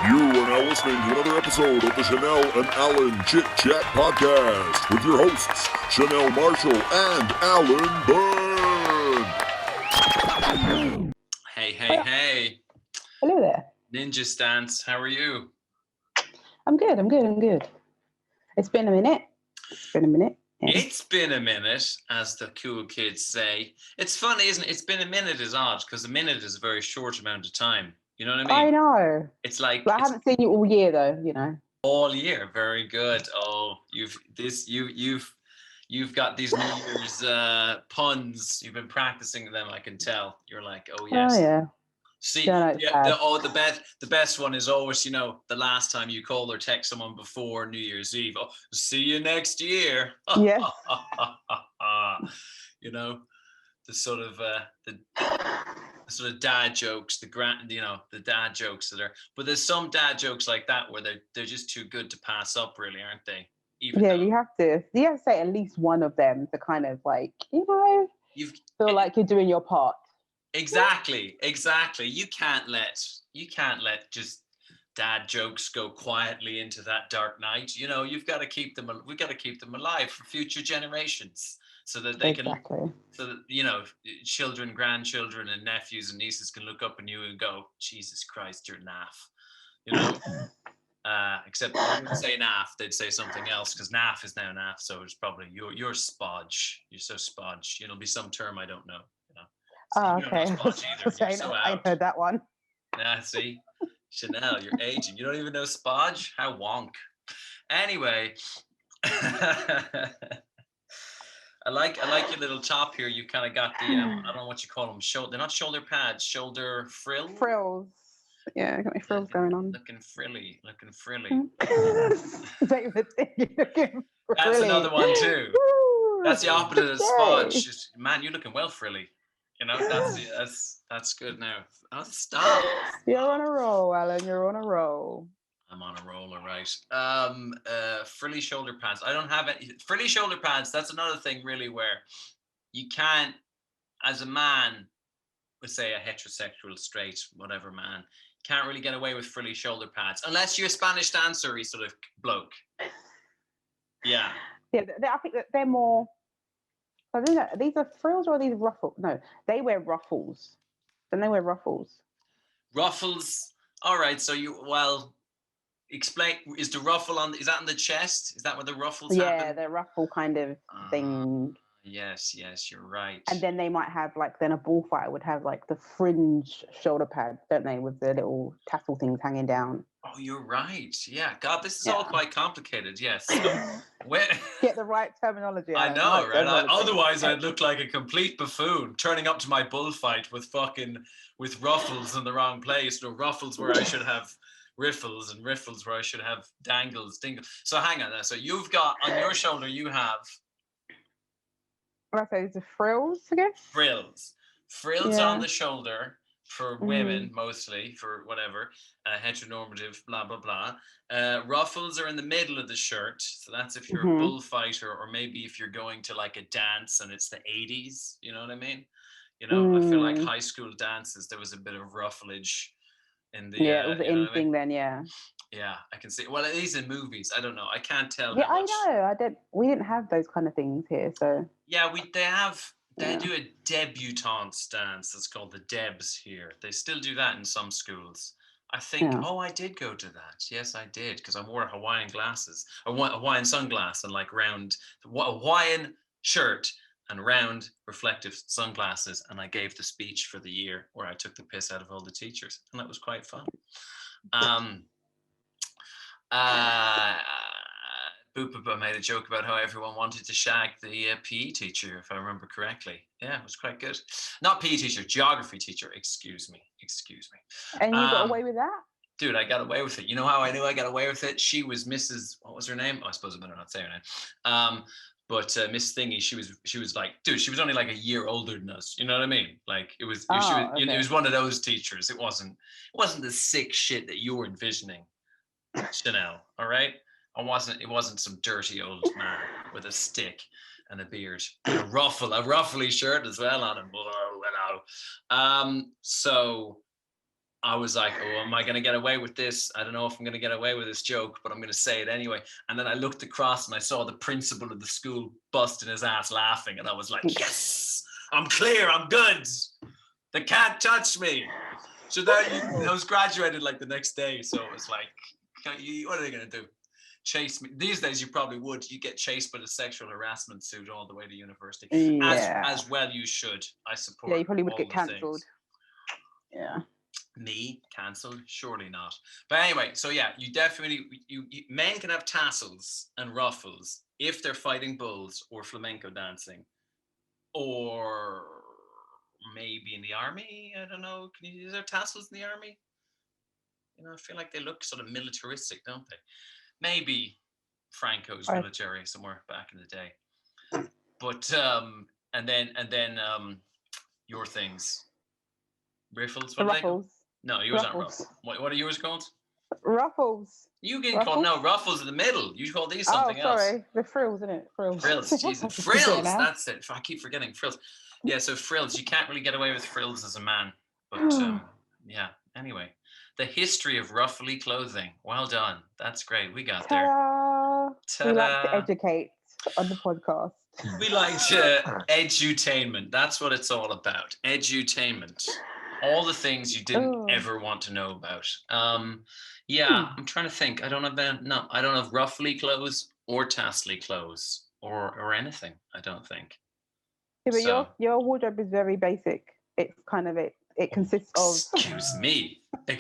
You are now listening to another episode of the Chanel and Alan Chit Chat Podcast with your hosts, Chanel Marshall and Alan Byrne. Hey. Hello there. Ninja Stance, how are you? I'm good. It's been a minute. Yeah. It's been a minute, as the cool kids say. It's funny, isn't it? It's been a minute is odd, because a minute is a very short amount of time. You know what I mean? I know. It's like But I haven't seen you all year though, you know. all year. Very good. Oh, you've got these New Year's puns. You've been practicing them, I can tell. You're like, oh yes. Oh yeah. See, yeah, the best one is always, the last time you call or text someone before New Year's Eve. Oh, see you next year. Yes. The sort of the sort of dad jokes, the dad jokes that are. But there's some dad jokes like that where they're just too good to pass up, really, aren't they? You have to say at least one of them to kind of like, feel like you're doing your part. Exactly. You can't let just dad jokes go quietly into that dark night. You've got to keep them. We've got to keep them alive for future generations, so that they can, so that children, grandchildren, and nephews and nieces can look up at you and go, "Jesus Christ, you're naff." Except they wouldn't say naff; they'd say something else because naff is now naff. So it's probably you're spodge. You're so spodge. It'll be some term I don't know. Oh, okay. I heard that one. Yeah, see, Chanel, you're aging. You don't even know spodge? How wonk. Anyway, I like your little top here. You kind of got the I don't know what you call them. They're not shoulder pads. Shoulder frills. Frills. Yeah, I got my frills going on. Looking frilly. That's another one too. That's the opposite of spodge. Man, you're looking well frilly. That's good now. Oh, stop. You're on a roll, Alan. You're on a roll. I'm on a roll, all right. Frilly shoulder pads. I don't have any frilly shoulder pads. That's another thing, really, where you can't, as a man, let's say a heterosexual, straight, whatever man, can't really get away with frilly shoulder pads unless you're a Spanish dancer-y sort of bloke. Yeah. Yeah, I think that they're more. I think that these are frills or are these ruffles? No, they wear ruffles. Then they wear ruffles. Ruffles. All right. So explain. Is the ruffle is that on the chest? Is that where the ruffles happen? Yeah, the ruffle kind of thing. Yes, you're right. And then they might have then a bullfighter would have like the fringe shoulder pads, don't they, with the little tassel things hanging down. Oh, you're right. Yeah. God, this is all quite complicated. Yes. So, get the right terminology. I know, right? Otherwise, I'd look like a complete buffoon turning up to my bullfight with ruffles in the wrong place. No, ruffles where I should have riffles, and riffles where I should have dangles, dingles. So hang on there. So you've got on your shoulder, you have. Okay, the frills again. Frills on the shoulder. For women, mostly, for whatever, heteronormative, blah, blah, blah. Ruffles are in the middle of the shirt. So that's if you're a bullfighter, or maybe if you're going to like a dance and it's the 80s. You know what I mean? I feel like high school dances, there was a bit of ruffleage in the... Yeah, it was the in thing then, yeah. Yeah, I can see. Well, at least in movies. I don't know. I can't tell. Yeah, I know. We didn't have those kind of things here, so... Yeah, They do a debutante dance that's called the Debs here. They still do that in some schools. I think, I did go to that. Yes, I did, because I wore Hawaiian glasses, a Hawaiian sunglass and round Hawaiian shirt and round reflective sunglasses. And I gave the speech for the year where I took the piss out of all the teachers. And that was quite fun. Boopaba made a joke about how everyone wanted to shag the PE teacher, if I remember correctly. Yeah, it was quite good. Not PE teacher, geography teacher. Excuse me. And you got away with that? Dude, I got away with it. You know how I knew I got away with it? She was Mrs. What was her name? Oh, I suppose I better not say her name. But Miss Thingy, she was like, dude, she was only like a year older than us. You know what I mean? Like it was one of those teachers. It wasn't the sick shit that you were envisioning, Chanel. All right. It wasn't some dirty old man with a stick and a beard, and a ruffly shirt as well on him. So I was like, oh, am I going to get away with this? I don't know if I'm going to get away with this joke, but I'm going to say it anyway. And then I looked across and I saw the principal of the school busting his ass laughing. And I was like, yes, I'm clear. I'm good. They can't touch me. So I was graduated like the next day. So it was like, what are they going to do? Chase me? These days you probably would. You get chased by the sexual harassment suit all the way to university. Yeah. As well you should. I support. Yeah, you probably would all get the cancelled. things. Yeah. Me cancelled? Surely not. But anyway, so yeah, you definitely you men can have tassels and ruffles if they're fighting bulls or flamenco dancing, or maybe in the army. I don't know. Is there tassels in the army? You know, I feel like they look sort of militaristic, don't they? Maybe Franco's military somewhere back in the day. But and then your things. Riffles? What are they called? No, yours aren't ruffles. What are yours called? Ruffles. You can call ruffles in the middle. You call these something else. Oh, sorry. The frills, isn't it? Frills. Frills, Jesus. Frills, that's it. I keep forgetting frills. Yeah, so frills. You can't really get away with frills as a man. But yeah, anyway. The history of ruffly clothing. Well done. That's great. We got there. Ta-da. We like to educate on the podcast. We like edutainment. That's what it's all about. Edutainment. All the things you didn't ever want to know about. Yeah, I'm trying to think. I don't have ruffly clothes or tassely clothes or anything. I don't think. Yeah, but your wardrobe is very basic. It's kind of it consists of. Excuse me. It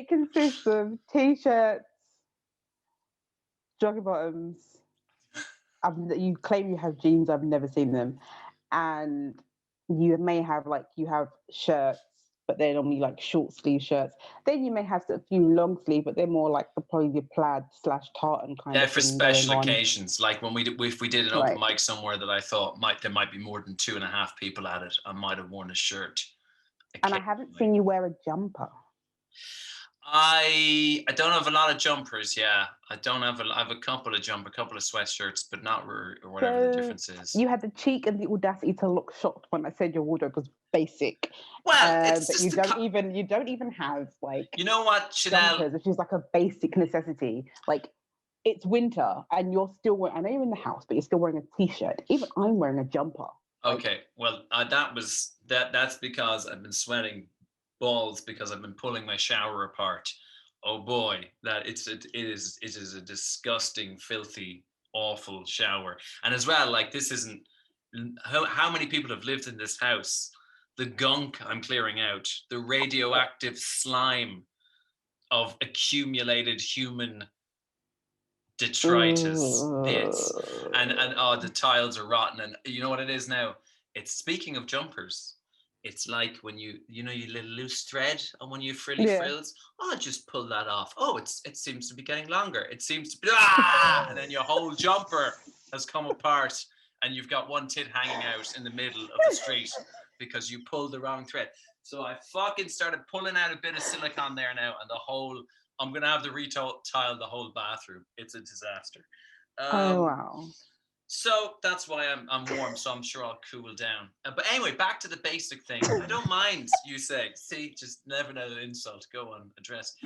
consists of t-shirts, jogging bottoms. You claim you have jeans. I've never seen them, and you may have shirts, but they're normally like short sleeve shirts. Then you may have a few long sleeve, but they're more like probably the plaid / tartan kind of thing. For special occasions, like if we did an open mic somewhere that I thought there might be more than 2.5 people at it, I might have worn a shirt. And I haven't seen you wear a jumper. I don't have a lot of jumpers. Yeah, I have a couple of sweatshirts, but not whatever the difference is. You had the cheek and the audacity to look shocked when I said your wardrobe was basic. Well, it's just you don't even have you know what, Chanel, jumpers, which is like a basic necessity. Like it's winter and you're still wearing. I know you're in the house, but you're still wearing a t-shirt. Even I'm wearing a jumper. Okay, well, that's because I've been sweating balls because I've been pulling my shower apart. Oh boy, it is a disgusting, filthy, awful shower. And as well, like this isn't how many people have lived in this house? The gunk I'm clearing out, the radioactive slime of accumulated human detritus bits, and the tiles are rotten. And you know what it is now? It's speaking of jumpers. It's like when you little loose thread on one of your frilly frills. Oh, just pull that off. Oh, it seems to be getting longer. It seems to be and then your whole jumper has come apart, and you've got one tit hanging out in the middle of the street because you pulled the wrong thread. So I fucking started pulling out a bit of silicone there now, and I'm gonna have to retile the whole bathroom. It's a disaster. Oh wow. So that's why I'm warm, so I'm sure I'll cool down. But anyway, back to the basic thing. I don't mind, you say. See, just never know an insult. Go on, address.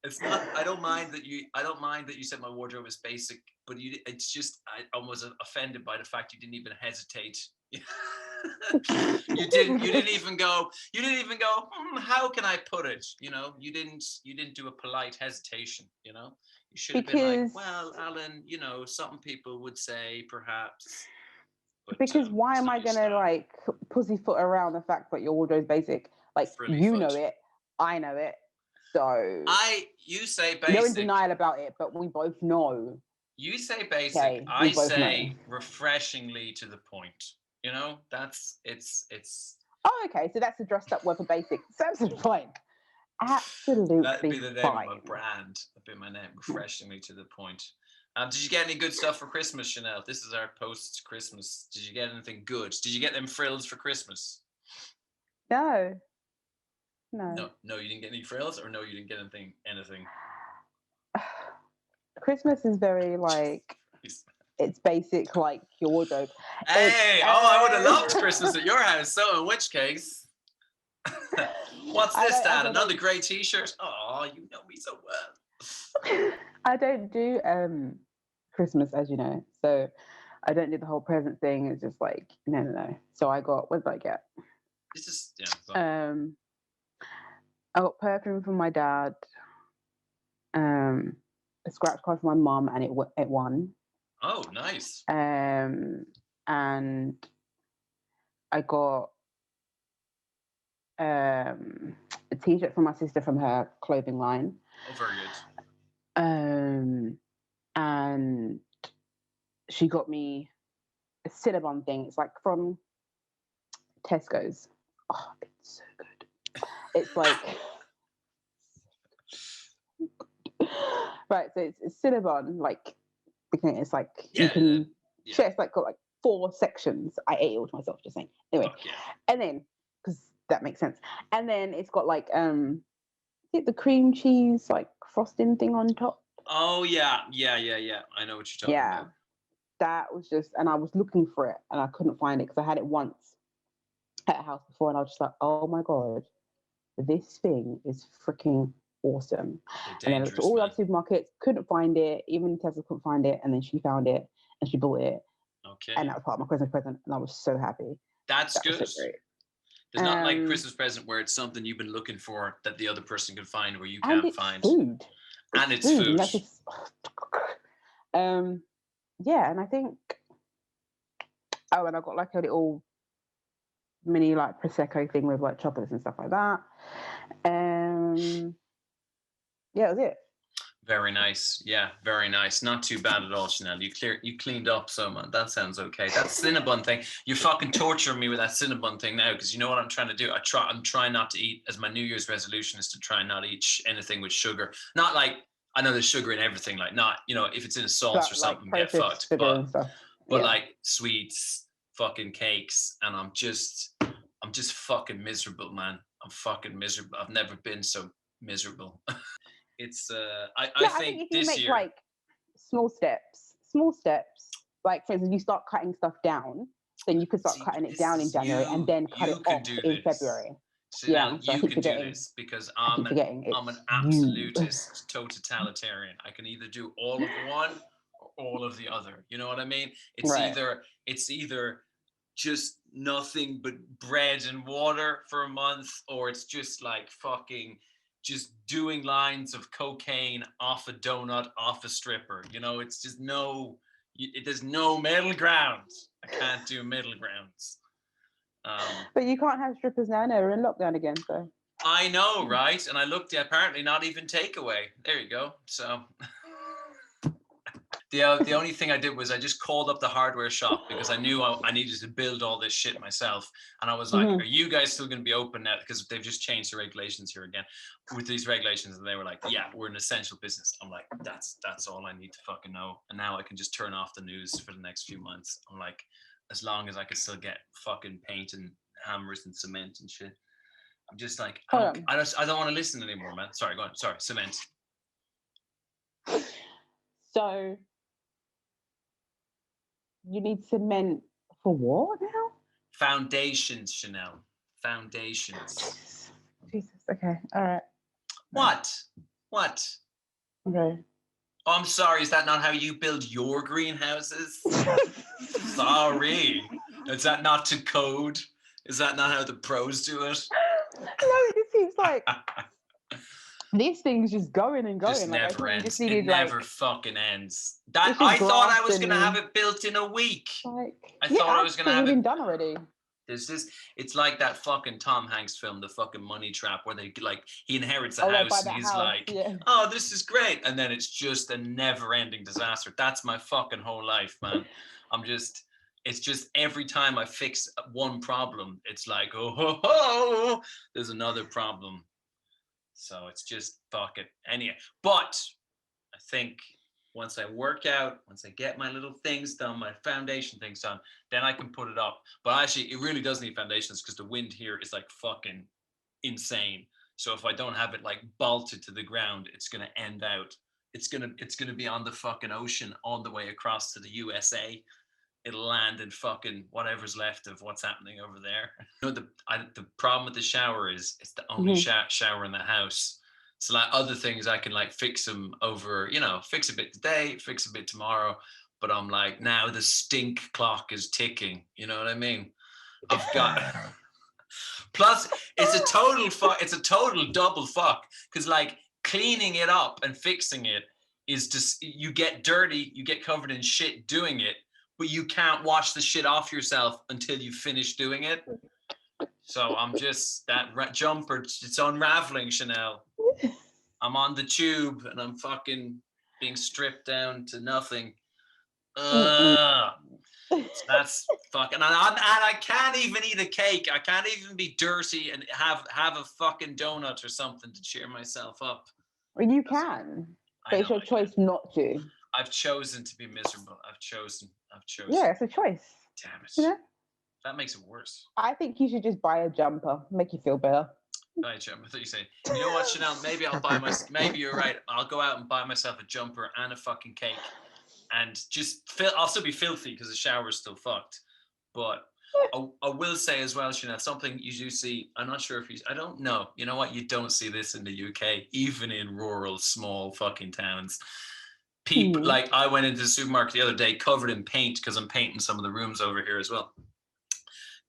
It's not. I don't mind that you said my wardrobe is basic, but it's just I was offended by the fact you didn't even hesitate. You didn't even go. How can I put it? You know, you didn't do a polite hesitation. You know. You should have been like, well, Alan, you know, some people would say perhaps. But, because why am I going to pussyfoot around the fact that your wardrobe is basic? Like, you know it, I know it. So. You say basic. No in denial about it, but we both know. You say basic. Okay, I say refreshingly to the point. You know, it's. Oh, okay. So that's a dressed up word for basic. So absolutely fine. Absolutely. That'd be the name of my brand. That'd be my name. Refreshingly to the point. Did you get any good stuff for Christmas, Chanel? This is our post-Christmas. Did you get anything good? Did you get them frills for Christmas? No. No, you didn't get any frills, or no, you didn't get anything. Christmas is very It's basic, like your wardrobe. Hey, I would have loved Christmas at your house. So in which case, what's this, Dad? Another grey T-shirt? Oh, you know me so well. I don't do Christmas, as you know, so I don't do the whole present thing. It's just like no. So I got, what did I get? This is yeah. I got perfume from my dad. A scratch card from my mum, and it won. Oh, nice. And I got a T-shirt from my sister from her clothing line. Oh, very good. And she got me a Cinnabon thing. It's like from Tesco's. Oh, it's so good. It's like right. So it's Cinnabon, like it's like you can share. It's like got like 4 sections. I ate it all to myself. Just saying. Anyway, and then because that makes sense. And then it's got like the cream cheese like frosting thing on top. Oh yeah. I know what you're talking about. That was just, and I was looking for it and I couldn't find it because I had it once at a house before, and I was just like, oh my god, this thing is freaking awesome. And then I looked at all the other supermarkets, couldn't find it. Even Tesla couldn't find it, and then she found it and she bought it. Okay. And that was part of my Christmas present, and I was so happy. That's good. So there's not like a Christmas present where it's something you've been looking for that the other person can find where you can't find. Food. And it's food. Yeah, and I think and I got like a little mini like prosecco thing with like chocolates and stuff like that. Yeah, that was it. Very nice. Yeah, very nice. Not too bad at all, Chanel. You cleaned up so much. That sounds okay. That Cinnabon thing, you're fucking torturing me with that Cinnabon thing now, because you know what I'm trying to do? I'm trying not to eat, as my New Year's resolution is to try and not eat anything with sugar. Not like, I know there's sugar in everything, like not, if it's in a sauce or something, like get fucked. But like sweets, fucking cakes, and I'm just fucking miserable, man. I'm fucking miserable. I've never been so miserable. It's I think if you this make year, like small steps, like for instance, you start cutting stuff down, then you could start cutting it down in January and then cut it off in February. So yeah, you can do this because I'm an absolutist totalitarian. I can either do all of one or all of the other. You know what I mean? It's either just nothing but bread and water for a month, or it's just like fucking just doing lines of cocaine off a donut off a stripper. It's just there's no middle ground. I can't do middle grounds. But you can't have strippers now. No, we're in lockdown again. So I know, right? And I looked at apparently not even takeaway. There you go. So the only thing I did was I just called up the hardware shop because I knew I needed to build all this shit myself. And I was like, are you guys still going to be open now? Because they've just changed the regulations here again with these regulations. And they were like, yeah, we're an essential business. I'm like, that's all I need to fucking know. And now I can just turn off the news for the next few months. I'm like, as long as I can still get fucking paint and hammers and cement and shit. I'm just like, I don't want to listen anymore, man. Sorry, go on. Sorry, cement. So you need cement for what now? Foundations, Chanel. Foundations. Jesus. Okay. All right. What? Okay. Oh, I'm sorry. Is that not how you build your greenhouses? Sorry. Is that not to code? Is that not how the pros do it? No, it just seems like these things just going and going. Just like, never ends. It never fucking ends. That I thought I was going to have it built in a week. I thought I was going to have it done already. There's this. It's like that fucking Tom Hanks film, The Fucking Money Trap, where they he inherits a house and he's like, "Oh, this is great," and then it's just a never-ending disaster. That's my fucking whole life, man. It's just every time I fix one problem, it's like, oh ho ho, there's another problem. So it's just fuck it. Anyway, but I think once I work out, once I get my little things done, my foundation things done, then I can put it up. But actually, it really does need foundations because the wind here is like fucking insane. So if I don't have it like bolted to the ground, it's going to end out it's gonna be on the fucking ocean all the way across to the USA. It'll land in fucking whatever's left of what's happening over there. You know, the problem with the shower is it's the only shower in the house. So like other things I can like fix them over, you know, fix a bit today, fix a bit tomorrow. But I'm like, now the stink clock is ticking. You know what I mean? I've got. Plus, it's a total fuck. It's a total double fuck. Because like cleaning it up and fixing it is just, you get dirty, you get covered in shit doing it, but you can't wash the shit off yourself until you finish doing it. So I'm just that jumper. It's unraveling, Chanel. I'm on the tube and I'm fucking being stripped down to nothing. That's fucking, and I can't even eat a cake. I can't even be dirty and have a fucking donut or something to cheer myself up. Well, you can, but it's your choice not to. I've chosen to be miserable. I've chosen. Yeah, it's a choice. Damn it. You know? That makes it worse. I think you should just buy a jumper, make you feel better. Buy a jumper. I thought you said, you know what, Chanel? Maybe I'll buy maybe you're right. I'll go out and buy myself a jumper and a fucking cake. And just I'll still be filthy because the shower is still fucked. But I will say as well, Chanel, something you do see. I'm not sure if I don't know. You know what? You don't see this in the UK, even in rural, small fucking towns. People like I went into the supermarket the other day covered in paint because I'm painting some of the rooms over here as well.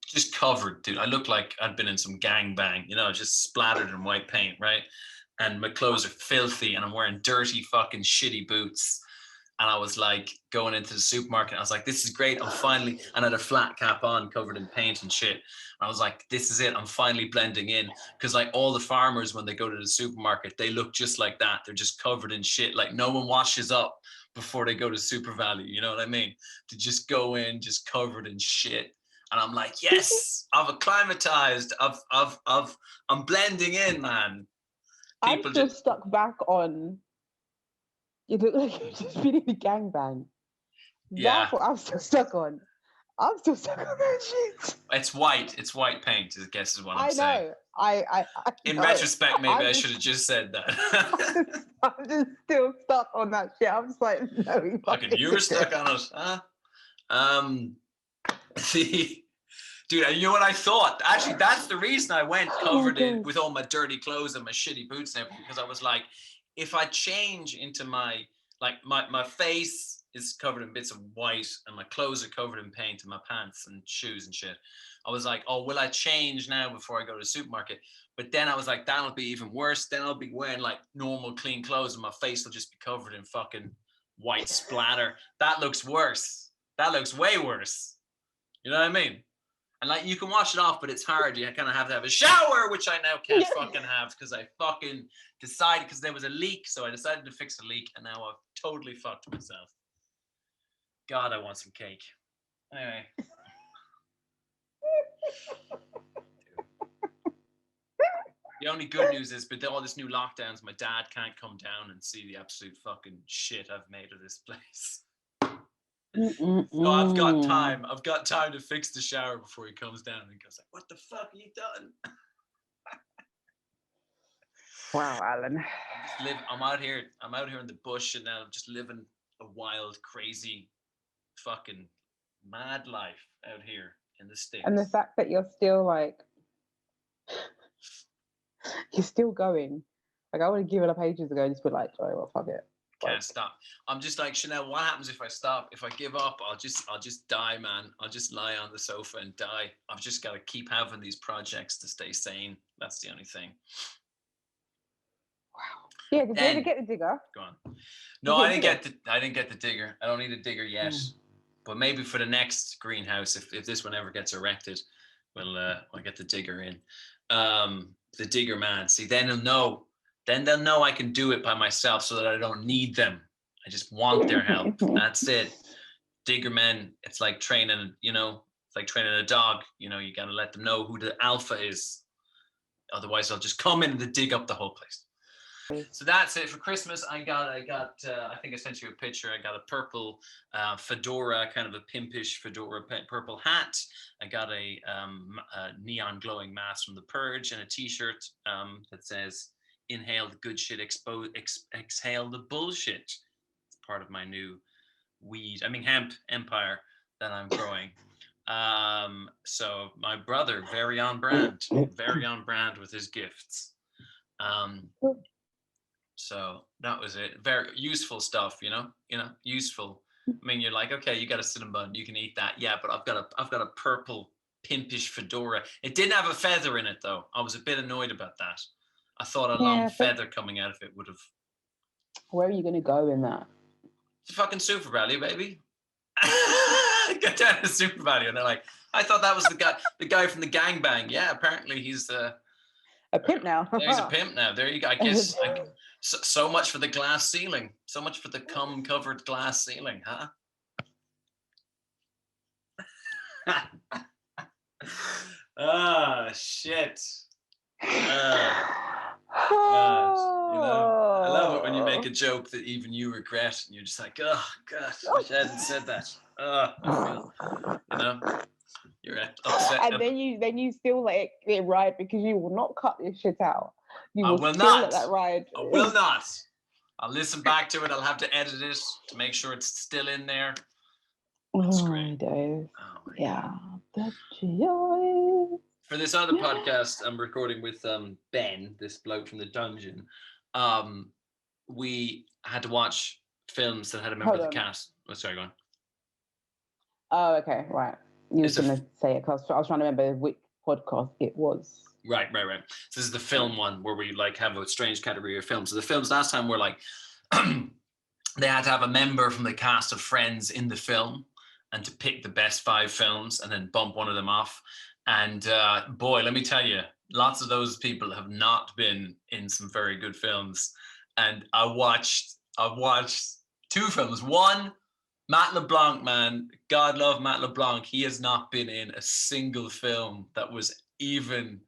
Just covered, dude. I look like I'd been in some gangbang, you know, just splattered in white paint, right? And my clothes are filthy and I'm wearing dirty fucking shitty boots. And I was like going into the supermarket. I was like, this is great. I'm finally, and I had a flat cap on covered in paint and shit. And I was like, this is it. I'm finally blending in. Because like all the farmers, when they go to the supermarket, they look just like that. They're just covered in shit. Like no one washes up before they go to Super Value. You know what I mean? To just go in, just covered in shit. And I'm like, yes, I've acclimatized. I'm blending in, man. I'm still stuck back on. You look like you're just been in a gangbang. Yeah. That's what I'm still stuck on. I'm still stuck on that shit. It's white. It's white paint, I guess is what I'm saying. Know. I In know. retrospect, maybe I should have just said that. I'm just still stuck on that shit. I'm just like, no. Fucking, you were stuck on it, huh? Dude, you know what I thought? Actually, that's the reason I went covered in with all my dirty clothes and my shitty boots and everything, because I was like, if I change into my face is covered in bits of white and my clothes are covered in paint and my pants and shoes and shit. I was like, oh, will I change now before I go to the supermarket? But then I was like, that'll be even worse. Then I'll be wearing like normal clean clothes and my face will just be covered in fucking white splatter. That looks worse. That looks way worse. You know what I mean? And like you can wash it off, but it's hard. You kind of have to have a shower, which I now can't fucking have because I fucking decided, because there was a leak. So I decided to fix the leak and now I've totally fucked myself. God, I want some cake. Anyway. The only good news is, with all this new lockdowns, my dad can't come down and see the absolute fucking shit I've made of this place. So I've got time. I've got time to fix the shower before he comes down and goes like, "What the fuck have you done?" Wow, Alan. I'm out here in the bush and now I'm just living a wild, crazy, fucking mad life out here in the sticks. And the fact that you're still like, you're still going. Like I would have given up ages ago and just be like, sorry, well, fuck it. Can't stop. I'm just like, Chanel, what happens if I stop? If I give up, I'll just die, man. I'll just lie on the sofa and die. I've just got to keep having these projects to stay sane. That's the only thing. Wow. Yeah, did you ever get the digger? Go on. No, I didn't get the digger. I don't need a digger yet. But maybe for the next greenhouse, if this one ever gets erected, I'll get the digger in. The digger man. See, then they'll know. Then they'll know I can do it by myself so that I don't need them. I just want their help. That's it. Digger men, it's like training, it's like training a dog. You got to let them know who the alpha is. Otherwise, they'll just come in and dig up the whole place. So that's it for Christmas. I think I sent you a picture. I got a purple fedora, kind of a pimpish fedora, purple hat. I got a neon glowing mask from The Purge and a t-shirt that says, inhale the good shit, exhale the bullshit. It's part of my new hemp empire that I'm growing. So my brother, very on brand with his gifts. So that was it. Very useful stuff, useful. I mean, you're like, okay, you got a cinnamon bun, you can eat that. Yeah, but I've got a purple pimpish fedora. It didn't have a feather in it though. I was a bit annoyed about that. I thought a long feather coming out of it would have. Where are you going to go in that? It's a fucking Super Value, baby. Get down to Super Value, and they're like, I thought that was the guy from the gangbang. Yeah, apparently he's a pimp now. He's a pimp now. There you go. I guess so much for the glass ceiling. So much for the cum-covered glass ceiling, huh? Shit. God, I love it when you make a joke that even you regret, and you're just like, oh God, I wish I hadn't said that. I feel, you're upset. And then you still let it ride because you will not cut this shit out. You I will not let that ride. I will not. I'll listen back to it. I'll have to edit it to make sure it's still in there. That's great. Yeah, the joy. For this other podcast I'm recording with Ben, this bloke from the dungeon, we had to watch films that had a member of the cast. Oh, sorry, go on. Oh, okay, right. You were going to say it because I was trying to remember which podcast it was. Right. So this is the film one where we like have a strange category of films. So the films last time were like, they had to have a member from the cast of Friends in the film and to pick the best 5 films and then bump one of them off. And boy, let me tell you, lots of those people have not been in some very good films. And I watched 2 films. One, Matt LeBlanc, man, God love Matt LeBlanc. He has not been in a single film that was even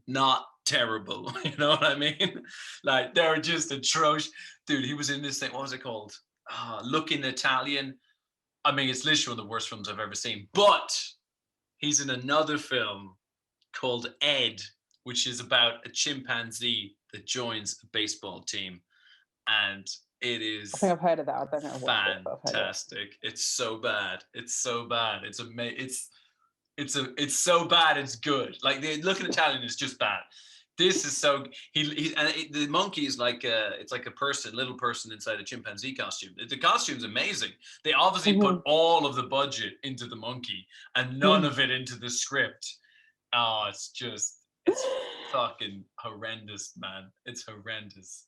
not terrible. You know what I mean? Like, they're just atrocious. Dude, he was in this thing, what was it called? Looking Italian. I mean, it's literally one of the worst films I've ever seen. But he's in another film called Ed, which is about a chimpanzee that joins a baseball team. And it is, I think I've heard of that. I don't know what fantastic. It's so bad. It's so bad. It's amazing. It's so bad. It's good. Like, the Looking Italian is just bad. This is so the monkey is like it's like a little person inside a chimpanzee costume. The costume's amazing. They obviously put all of the budget into the monkey and none of it into the script. Oh, it's fucking horrendous, man. It's horrendous.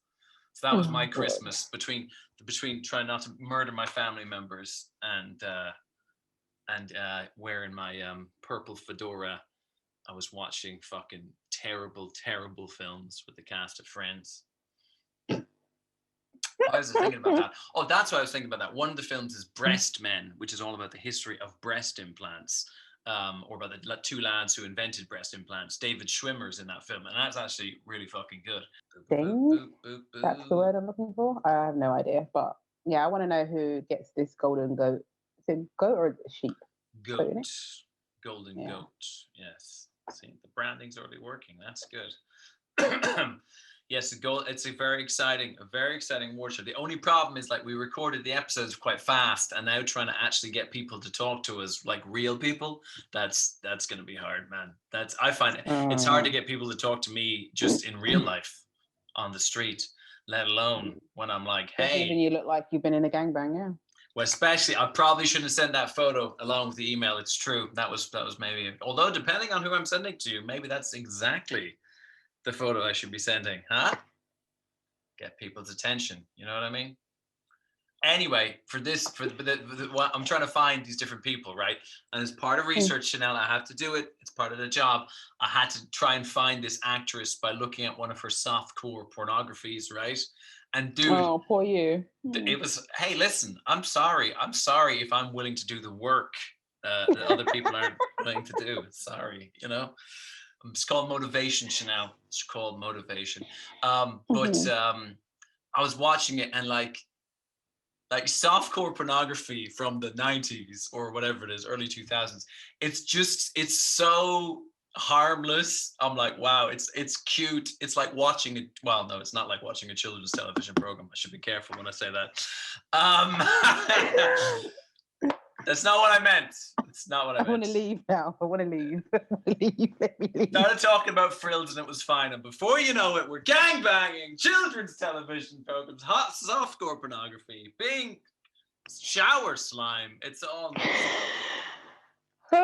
So that was my Christmas between trying not to murder my family members and wearing my purple fedora. I was watching fucking terrible films with the cast of Friends. Why was I thinking about that? Oh, that's why I was thinking about that. One of the films is Breast Men, which is all about the history of breast implants, or about the 2 lads who invented breast implants. David Schwimmer's in that film, and that's actually really fucking good. That's the word I'm looking for? I have no idea, but yeah, I want to know who gets this golden goat. Is it goat or sheep? Goat. Golden goat, yes. See, the branding's already working. That's good. Yes, it's a very exciting award show. The only problem is, like, we recorded the episodes quite fast, and now trying to actually get people to talk to us like real people, that's going to be hard, man. I find it's hard to get people to talk to me just in real life on the street, let alone when I'm like, hey. Even you look like you've been in a gangbang, yeah. Well, especially, I probably shouldn't have sent that photo along with the email. It's true. That was maybe, although depending on who I'm sending to, maybe that's exactly the photo I should be sending, huh? Get people's attention. You know what I mean? Anyway, I'm trying to find these different people, right? And as part of research, Chanel, I have to do it. It's part of the job. I had to try and find this actress by looking at one of her softcore pornographies, right? And dude, oh, poor you. It was, hey, listen, I'm sorry if I'm willing to do the work that other people aren't willing to do. Sorry, it's called motivation, Chanel. It's called motivation. But I was watching it, and like softcore pornography from the 90s or whatever it is, early 2000s. It's so harmless. I'm like, wow, it's cute. It's like watching it. Well, no, it's not like watching a children's television program. I should be careful when I say that. That's not what I meant. It's not what I meant. I want to leave now. I want to leave. Let me leave. Started talking about frills and it was fine. And before you know it, we're gangbanging, children's television programs, hot softcore pornography, being shower slime. It's all mixed up.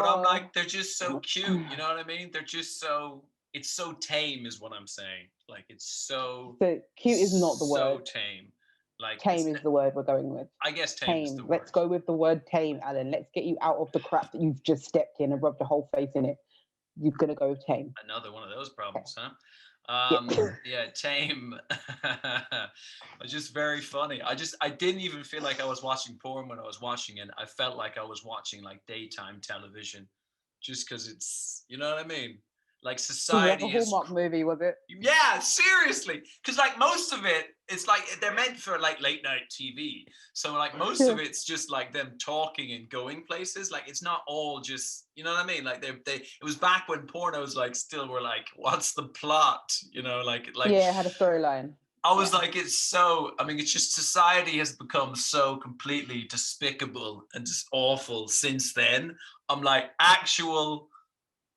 But I'm like, they're just so cute. You know what I mean? They're just so, it's so tame is what I'm saying. Like, it's so cute is not the word. So tame. Like tame is the word we're going with. I guess tame is the word. Let's go with the word tame, Alan. Let's get you out of the crap that you've just stepped in and rubbed your whole face in it. You're going to go with tame. Another one of those problems, huh? Yeah, tame. It's just very funny. I didn't even feel like I was watching porn when I was watching it. I felt like I was watching like daytime television, just because it's, you know what I mean? Like society like a Hallmark movie, was it? Yeah, seriously. Because like most of it, it's like they're meant for like late night TV. So like most of it's just like them talking and going places. Like it's not all just, you know what I mean? Like they it was back when pornos like still were like, what's the plot? You know, like yeah, it had a storyline. I was like, it's so, I mean, it's just society has become so completely despicable and just awful since then. I'm like, actual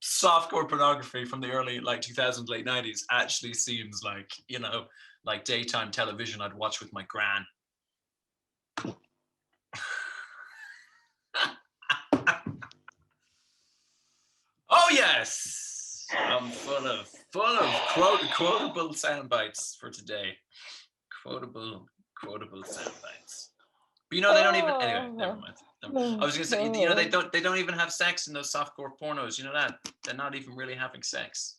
softcore pornography from the early like 2000s, late 90s actually seems like, you know, like daytime television I'd watch with my gran. Oh yes, I'm full of quotable sound bites for today. Quotable sound bites. But you know they don't even. Anyway, never mind. I was gonna say, you know, they don't even have sex in those softcore pornos. You know that they're not even really having sex.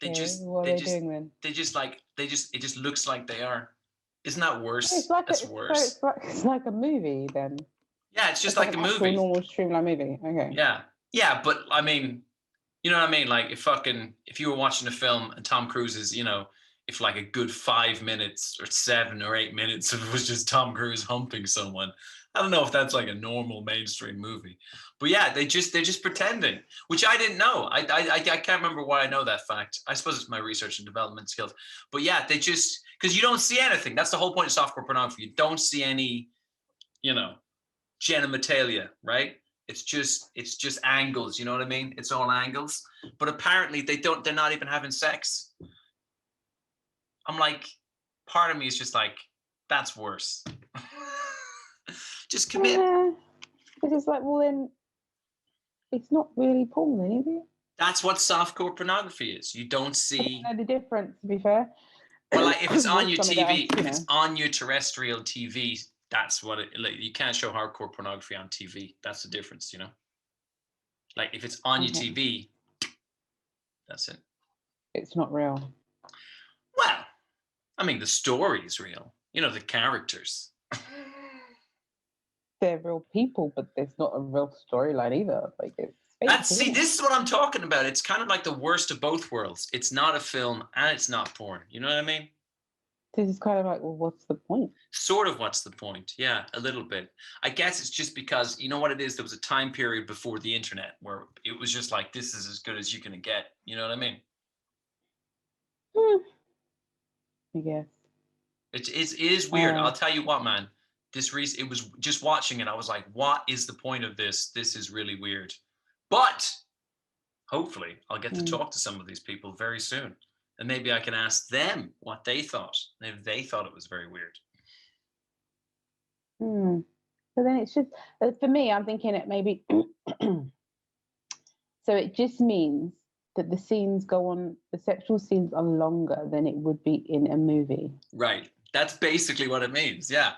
It just looks like they are. Isn't that worse? That's worse. It's like a movie then. Yeah, it's just like a movie. Normal streamline movie. Okay. Yeah, but I mean, you know what I mean? Like if you were watching a film and Tom Cruise is, you know, if like a good 5 minutes or 7 or 8 minutes of it was just Tom Cruise humping someone, I don't know if that's like a normal mainstream movie. But yeah, they're just pretending, which I didn't know. I can't remember why I know that fact. I suppose it's my research and development skills. But yeah, they just, because you don't see anything. That's the whole point of softcore pornography. You don't see any, you know, genitalia, right? It's just angles, you know what I mean? It's all angles. But apparently they're not even having sex. I'm like, part of me is just like, that's worse. Just commit. It's just like, well then, it's not really porn then, is it? That's what softcore pornography is. You don't see. I know the difference, to be fair. Well, like if it's on your TV, if it's on your terrestrial TV, that's what it, like, you can't show hardcore pornography on TV. That's the difference, you know? Like if it's on your TV, that's it. It's not real. Well, I mean, the story's real. You know, the characters. They're real people, but there's not a real storyline either. Like it's fake, this is what I'm talking about. It's kind of like the worst of both worlds. It's not a film and it's not porn. You know what I mean? This is kind of like, well, what's the point? Sort of what's the point? Yeah, a little bit. I guess it's just because, you know what it is? There was a time period before the internet where it was just like, this is as good as you're going to get. You know what I mean? I guess. It is weird. I'll tell you what, man. It was just watching it. I was like, what is the point of this? This is really weird. But hopefully I'll get to talk to some of these people very soon. And maybe I can ask them what they thought. If they thought it was very weird. So then it's just, for me, I'm thinking it maybe, so it just means that the scenes go on, the sexual scenes are longer than it would be in a movie. Right. That's basically what it means. Yeah.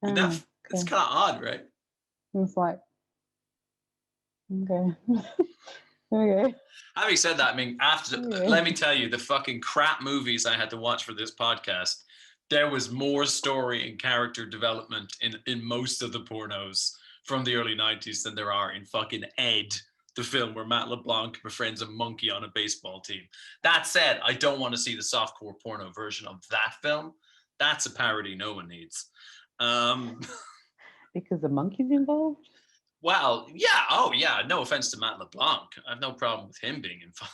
It's kind of odd, right? It's like, okay. Okay. Having said that, I mean, let me tell you, the fucking crap movies I had to watch for this podcast, there was more story and character development in most of the pornos from the early 90s than there are in fucking Ed, the film where Matt LeBlanc befriends a monkey on a baseball team. That said, I don't want to see the softcore porno version of that film. That's a parody no one needs. Because the monkey's involved? Well, yeah. Oh, yeah. No offense to Matt LeBlanc. I have no problem with him being involved.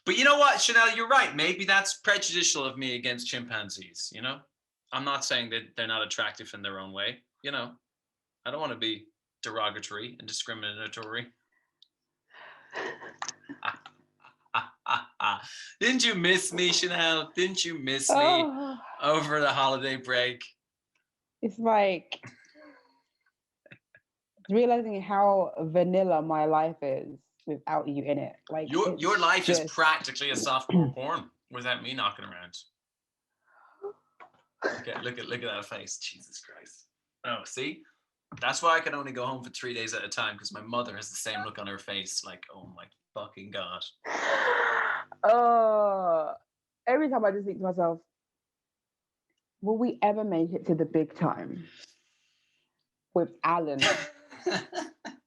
But you know what, Chanel, you're right. Maybe that's prejudicial of me against chimpanzees, you know? I'm not saying that they're not attractive in their own way, you know? I don't want to be derogatory and discriminatory. Didn't you miss me, Chanel? Didn't you miss me Oh, over the holiday break? it's like realizing how vanilla my life is without you in it. Like Your life is just practically a softcore porn without me knocking around. Look at that face. Jesus Christ. Oh, see? That's why I can only go home for 3 days at a time, because my mother has the same look on her face, like, oh my fucking God. every time I just think to myself, will we ever make it to the big time with Alan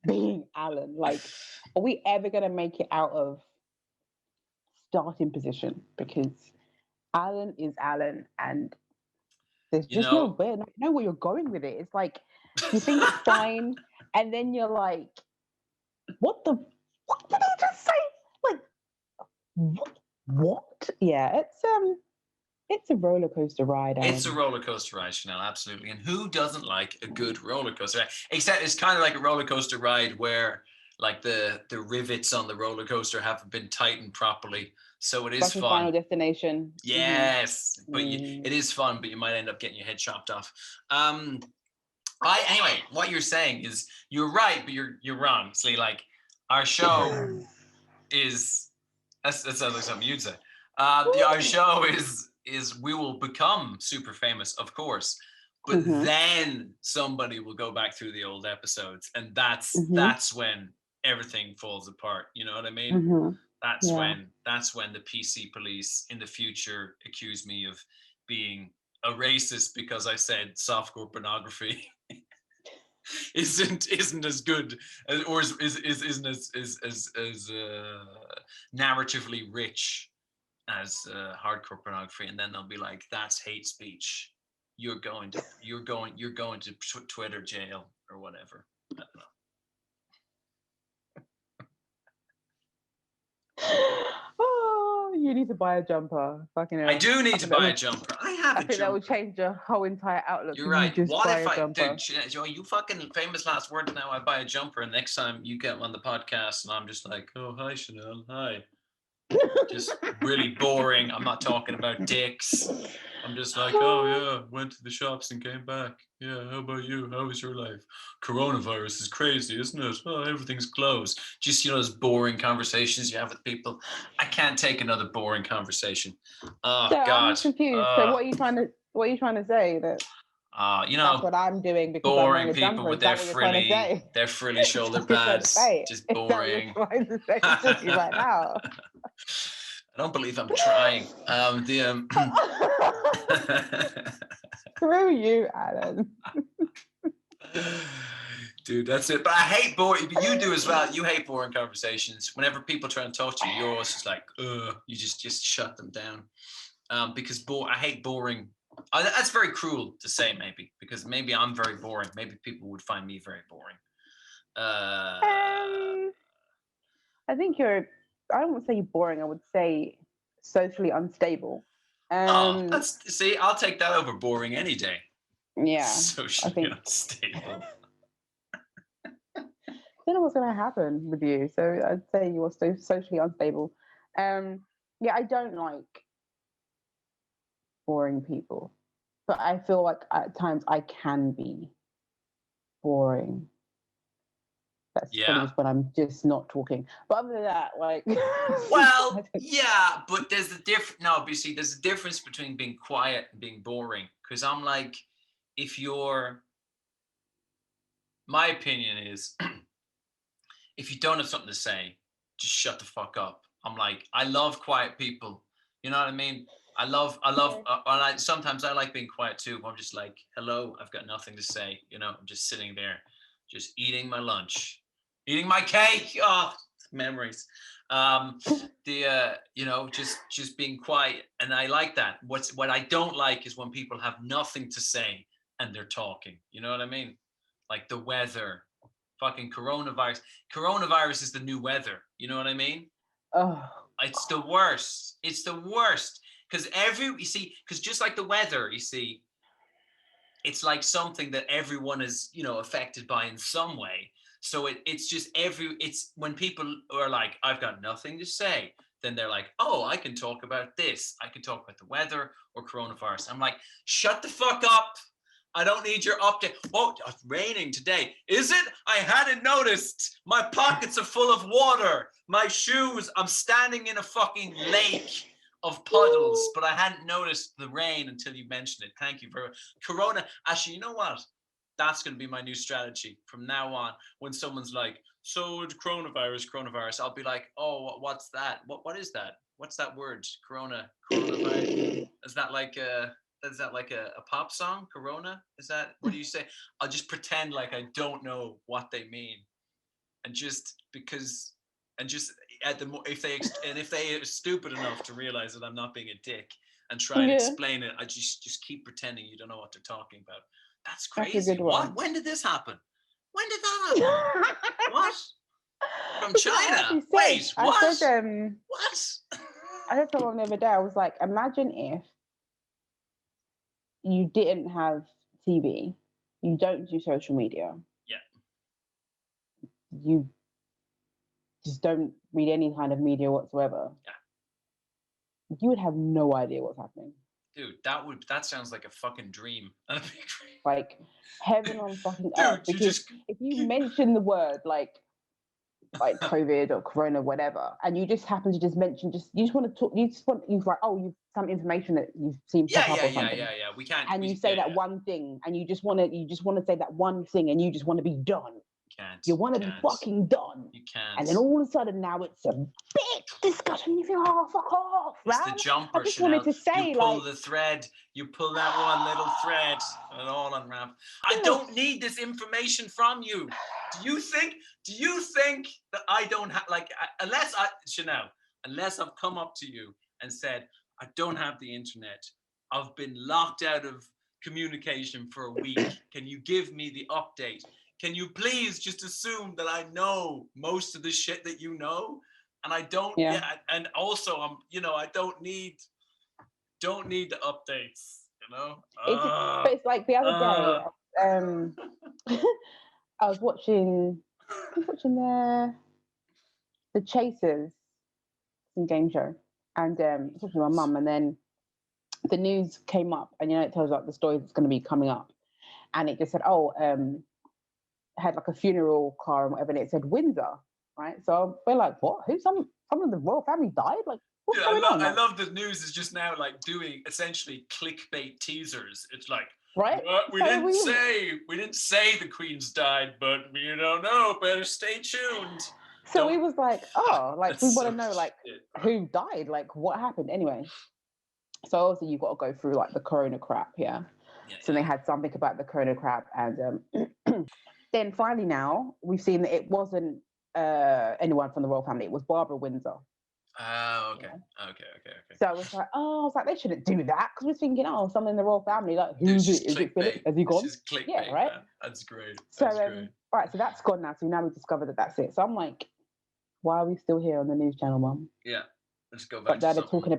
being Alan? Like, are we ever going to make it out of starting position? Because Alan is Alan, and there's just no way. I know where you're going with it. It's like you think it's fine, and then you're like, what did he just say? Like, what? Yeah, it's a roller coaster ride. Alan. It's a roller coaster ride, Chanel, absolutely. And who doesn't like a good roller coaster ride? Except it's kind of like a roller coaster ride where like the rivets on the roller coaster haven't been tightened properly. So it is Like fun. Final Destination. Yes, but it is fun, but you might end up getting your head chopped off. Anyway, what you're saying is you're right, but you're wrong. See, like our show is that sounds like something you'd say. Our show is we will become super famous, of course, but then somebody will go back through the old episodes, and that's when everything falls apart. You know what I mean? That's when the PC police in the future accuse me of being a racist because I said softcore pornography isn't as good as, or isn't as narratively rich as hardcore pornography, and then they'll be like, that's hate speech. You're going to Twitter jail or whatever. I don't know. Oh, you need to buy a jumper. Fucking hell. I do need to buy a jumper. I have a I think jumper. that will change your whole entire outlook. You're right. You just What buy if a I, jumper. dude, Joey, you fucking famous last words now. I buy a jumper, and next time you get on the podcast, and I'm just like, oh, hi, Chanel. Hi. Just really boring. I'm not talking about dicks. I'm just like, oh yeah, went to the shops and came back. Yeah, how about you? How was your life? Coronavirus is crazy, isn't it? Oh, everything's closed. Just, you know, those boring conversations you have with people. I can't take another boring conversation. Oh So God. I'm confused. So what are you trying to say? That you know, that's what I'm doing because I'm boring wearing a people jumper. with Is that what you're trying to say? their frilly shoulder Is that what you're trying to pads. say? Just Is that what boring. you're trying to say to me right now? I don't believe I'm trying. Screw you, Alan. Dude, that's it. But I hate boring. You do as well. You hate boring conversations. Whenever people try and talk to you, you're always just like, you just shut them down. Because I hate boring. That's very cruel to say, maybe, because maybe I'm very boring. Maybe people would find me very boring. I think I don't want to say boring. I would say socially unstable. See, I'll take that over boring any day. Yeah, Socially unstable. I don't know what's going to happen with you. So I'd say you're socially unstable. Yeah, I don't like boring people, but I feel like at times I can be boring. That's probably just when I'm just not talking. But other than that, like, well, yeah, but there's the difference. No, but you see, there's a difference between being quiet and being boring. Because I'm like, my opinion is, if you don't have something to say, just shut the fuck up. I'm like, I love quiet people. You know what I mean? Sometimes I like being quiet too. I'm just like, hello, I've got nothing to say. You know, I'm just sitting there, just eating my lunch, eating my cake. Oh, memories. Just being quiet. And I like that. What I don't like is when people have nothing to say and they're talking. You know what I mean? like the weather, fucking coronavirus. Coronavirus is the new weather. You know what I mean? Oh, It's the worst. It's the worst. Because because just like the weather, you see, it's like something that everyone is, affected by in some way. So it's when people are like, I've got nothing to say, then they're like, oh, I can talk about this. I can talk about the weather or coronavirus. I'm like, shut the fuck up. I don't need your update. Oh, it's raining today. Is it? I hadn't noticed. My pockets are full of water. My shoes, I'm standing in a fucking lake of puddles, but I hadn't noticed the rain until you mentioned it. Thank you very much. Corona. Actually, you know what? That's going to be my new strategy from now on. When someone's like, so coronavirus, I'll be like, oh, what's that? What is that? What's that word? Coronavirus. Is that like a pop song? Corona? Is that, what do you say? I'll just pretend like I don't know what they mean. And just because, and just if they are stupid enough to realize that I'm not being a dick and try and explain it, I just keep pretending you don't know what they're talking about. That's crazy. That's a good one. What? When did this happen? When did that happen? What? From China? Wait, what? I said, what? I said to someone the other day, I was like, imagine if you didn't have TV, you don't do social media. Yeah. You just don't read any kind of media whatsoever. Yeah. You would have no idea what's happening. Dude, that sounds like a fucking dream. Like heaven on fucking earth. Because if you mention the word like COVID or Corona, whatever, and you just happen to just mention, you just want to talk, you've like, oh, you've some information that you've seen pop up or something. Yeah. We can't. And you say that one thing, and you just want to say that one thing, and you just want to be done. You want to be fucking done. You can't. And then all of a sudden now it's a big discussion. You think, oh, fuck off, it's man. the jumper. I just wanted to say, you pull the thread, you pull that one little thread, and it all unwraps. I don't need this information from you. Do you think that I don't have, unless I've come up to you and said, I don't have the internet. I've been locked out of communication for a week. Can you give me the update? Can you please just assume that I know most of the shit that you know? And I don't, and also I don't need the updates, But it's like the other day, I was watching the Chasers, some game show, and I was talking to my mum, and then the news came up, and it tells like the story that's going to be coming up, and it just said, had like a funeral car and whatever, and it said Windsor, right? So we're like, what? Who? Some of the royal family died? Like, what's going on? I love the news is just now like doing essentially clickbait teasers. It's like, right? We didn't say the Queen's died, but you don't know. Better stay tuned. So we was like, we want to know like who died, like what happened. Anyway, so obviously you've got to go through like the Corona crap, So they had something about the Corona crap, and then finally now we've seen that it wasn't anyone from the royal family. It was Barbara Windsor. Oh, okay. Yeah. Okay. So I was like, they shouldn't do that, because we're thinking, someone in the royal family, like, who's it? Is it Philip? Has he gone? Yeah, right. Man. That's great. Right. So that's gone now. So now we've discovered that that's it. So I'm like, why are we still here on the news channel, Mum? Yeah. Let's go back. But they're talking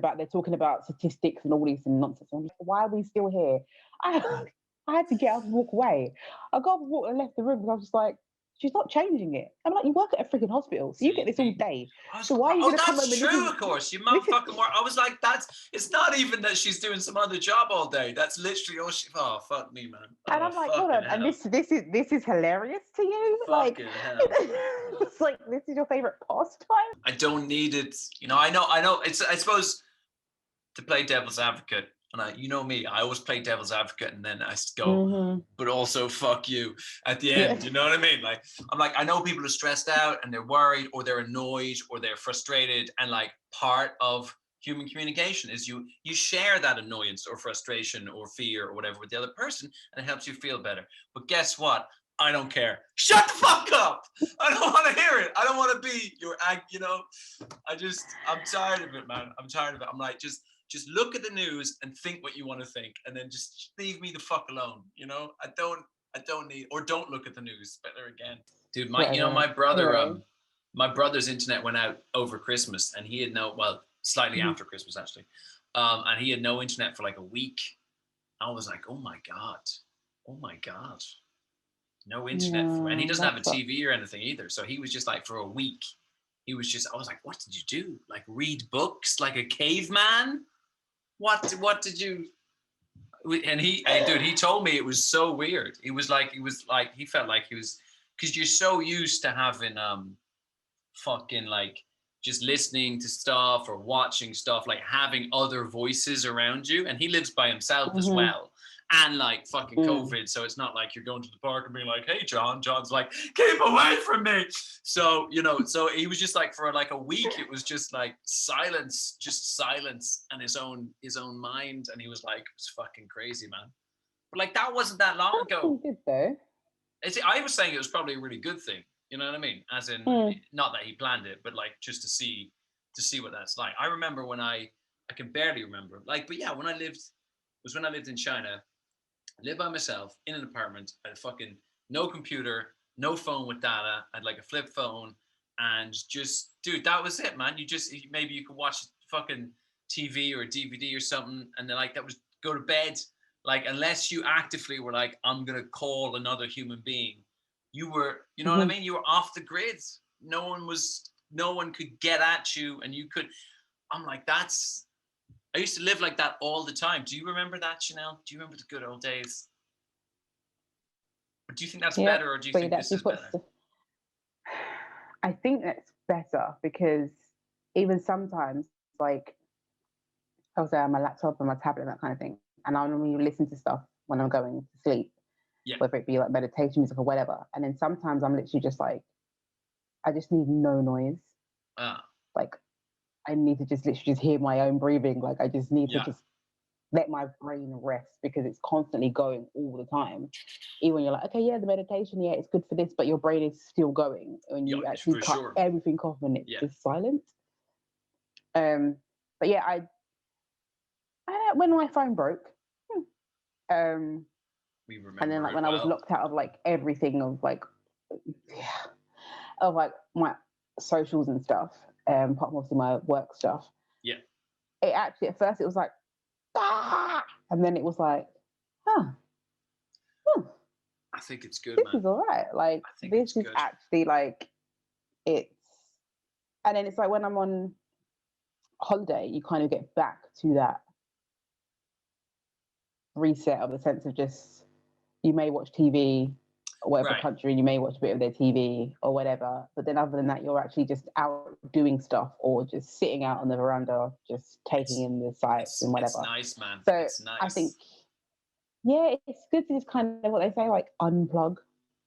about statistics and all these and nonsense. I'm like, why are we still here? I had to get up and walk away. I got up and walked and left the room because I was just like, she's not changing it. I'm like, you work at a freaking hospital, so you get this all day. So why are you going to come home and true, of course. You mum fucking work. I was like, it's not even that she's doing some other job all day. That's literally all she. Oh, fuck me, man. And I'm like, hold on. And this is hilarious to you? Fucking hell. It's like, this is your favorite pastime? I don't need it. I know. It's, I suppose, to play devil's advocate. And you know me, I always play devil's advocate, and then I go, but also fuck you at the end. You know what I mean? Like, I'm like, I know people are stressed out and they're worried or they're annoyed or they're frustrated, and like part of human communication is you share that annoyance or frustration or fear or whatever with the other person, and it helps you feel better. But guess what? I don't care. Shut the fuck up. I don't want to hear it. I don't want to be your, I'm tired of it, man. I'm tired of it. I'm like, just look at the news and think what you want to think, and then just leave me the fuck alone. I don't I don't need, or don't look at the news. Better again, dude. Whatever. My brother, Anyway. my brother's internet went out over Christmas, and he had slightly after Christmas actually, and he had no internet for like a week. I was like, oh my god, no internet and he doesn't have a TV or anything either. So he was just like, for a week, I was like, what did you do? Like read books like a caveman? What did you? And he told me it was so weird. He felt like he was, because you're so used to having fucking like just listening to stuff or watching stuff, like having other voices around you. And he lives by himself as well. And like fucking COVID, so it's not like you're going to the park and being like, "Hey, John." John's like, "Keep away from me." So so he was just like, for like a week, it was just like silence, and his own mind, and he was like, it was fucking crazy, man. But like that wasn't that long ago. Good though. I was saying it was probably a really good thing. You know what I mean? As in, not that he planned it, but like just to see what that's like. I remember when I can barely remember, like, but yeah, when I lived in China. I lived by myself in an apartment. I had fucking no computer, no phone with data. I had like a flip phone, and just, dude, that was it, man. Maybe you could watch fucking TV or a DVD or something, and then like that was go to bed. Like, unless you actively were like, I'm gonna call another human being, you were, you know what I mean? You were off the grid. No one could get at you, and you could. I'm like, I used to live like that all the time. Do you remember that, Chanel? Do you remember the good old days? Or do you think that's better, or do you think this is better? I think that's better, because even sometimes, like, I'll say on my laptop and my tablet and that kind of thing, and I'll normally listen to stuff when I'm going to sleep, whether it be like meditation music or whatever. And then sometimes I'm literally just like, I just need no noise. Like, I need to just literally just hear my own breathing. Like, I just need to just let my brain rest, because it's constantly going all the time. Even when you're like, okay, yeah, the meditation, yeah, it's good for this, but your brain is still going when you actually cut everything off and it's just silent. But yeah, I when my phone broke, we remember, and then like when I was locked out of like everything of like, of like my socials and stuff, apart from obviously my work stuff. Yeah. It actually, at first it was like, and then it was like, I think it's good, this man. is all right. Like, this is actually like, it's, and then it's like when I'm on holiday, you kind of get back to that reset of the sense of just, you may watch TV or whatever country, and you may watch a bit of their TV or whatever, but then other than that, you're actually just out doing stuff, or just sitting out on the veranda, just taking in the sights and whatever. It's nice, man. So it's nice. I think, yeah, it's good to just kind of, what they say, like, unplug.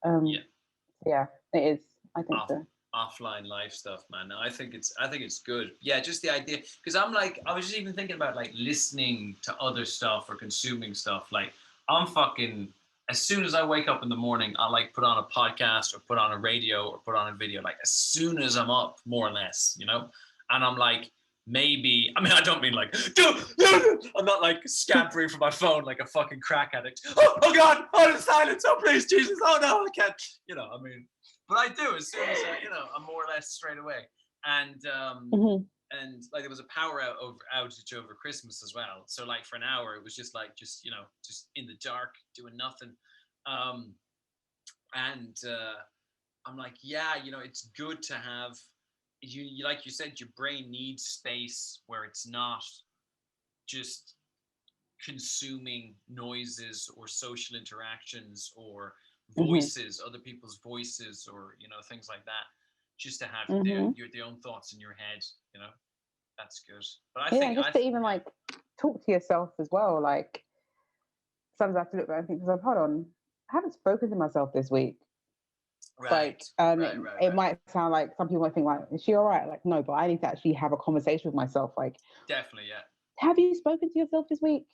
Yeah, it is. I think so. Offline life stuff, man. I think it's good. Yeah, just the idea, because I was just even thinking about like listening to other stuff or consuming stuff. Like, I'm fucking, as soon as I wake up in the morning, I like put on a podcast or put on a radio or put on a video, like as soon as I'm up, more or less, and I'm like, maybe, I mean, I don't mean like, I'm not like scampering for my phone like a fucking crack addict. Oh God, the silence, oh please, Jesus, oh no, I can't, I mean, but I do as soon as I'm more or less straight away. And and like there was a power outage over Christmas as well. So like for an hour, it was just like, just in the dark, doing nothing. And I'm like, yeah, it's good to have, you like you said, your brain needs space where it's not just consuming noises or social interactions or voices, other people's voices, or things like that, just to have your own thoughts in your head. That's good. But I think just to even like talk to yourself as well. Like, sometimes I have to look back and think, hold on, I haven't spoken to myself this week. Right. Like, it might sound like some people might think like, is she all right? Like, no, but I need to actually have a conversation with myself. Like, definitely, yeah. Have you spoken to yourself this week?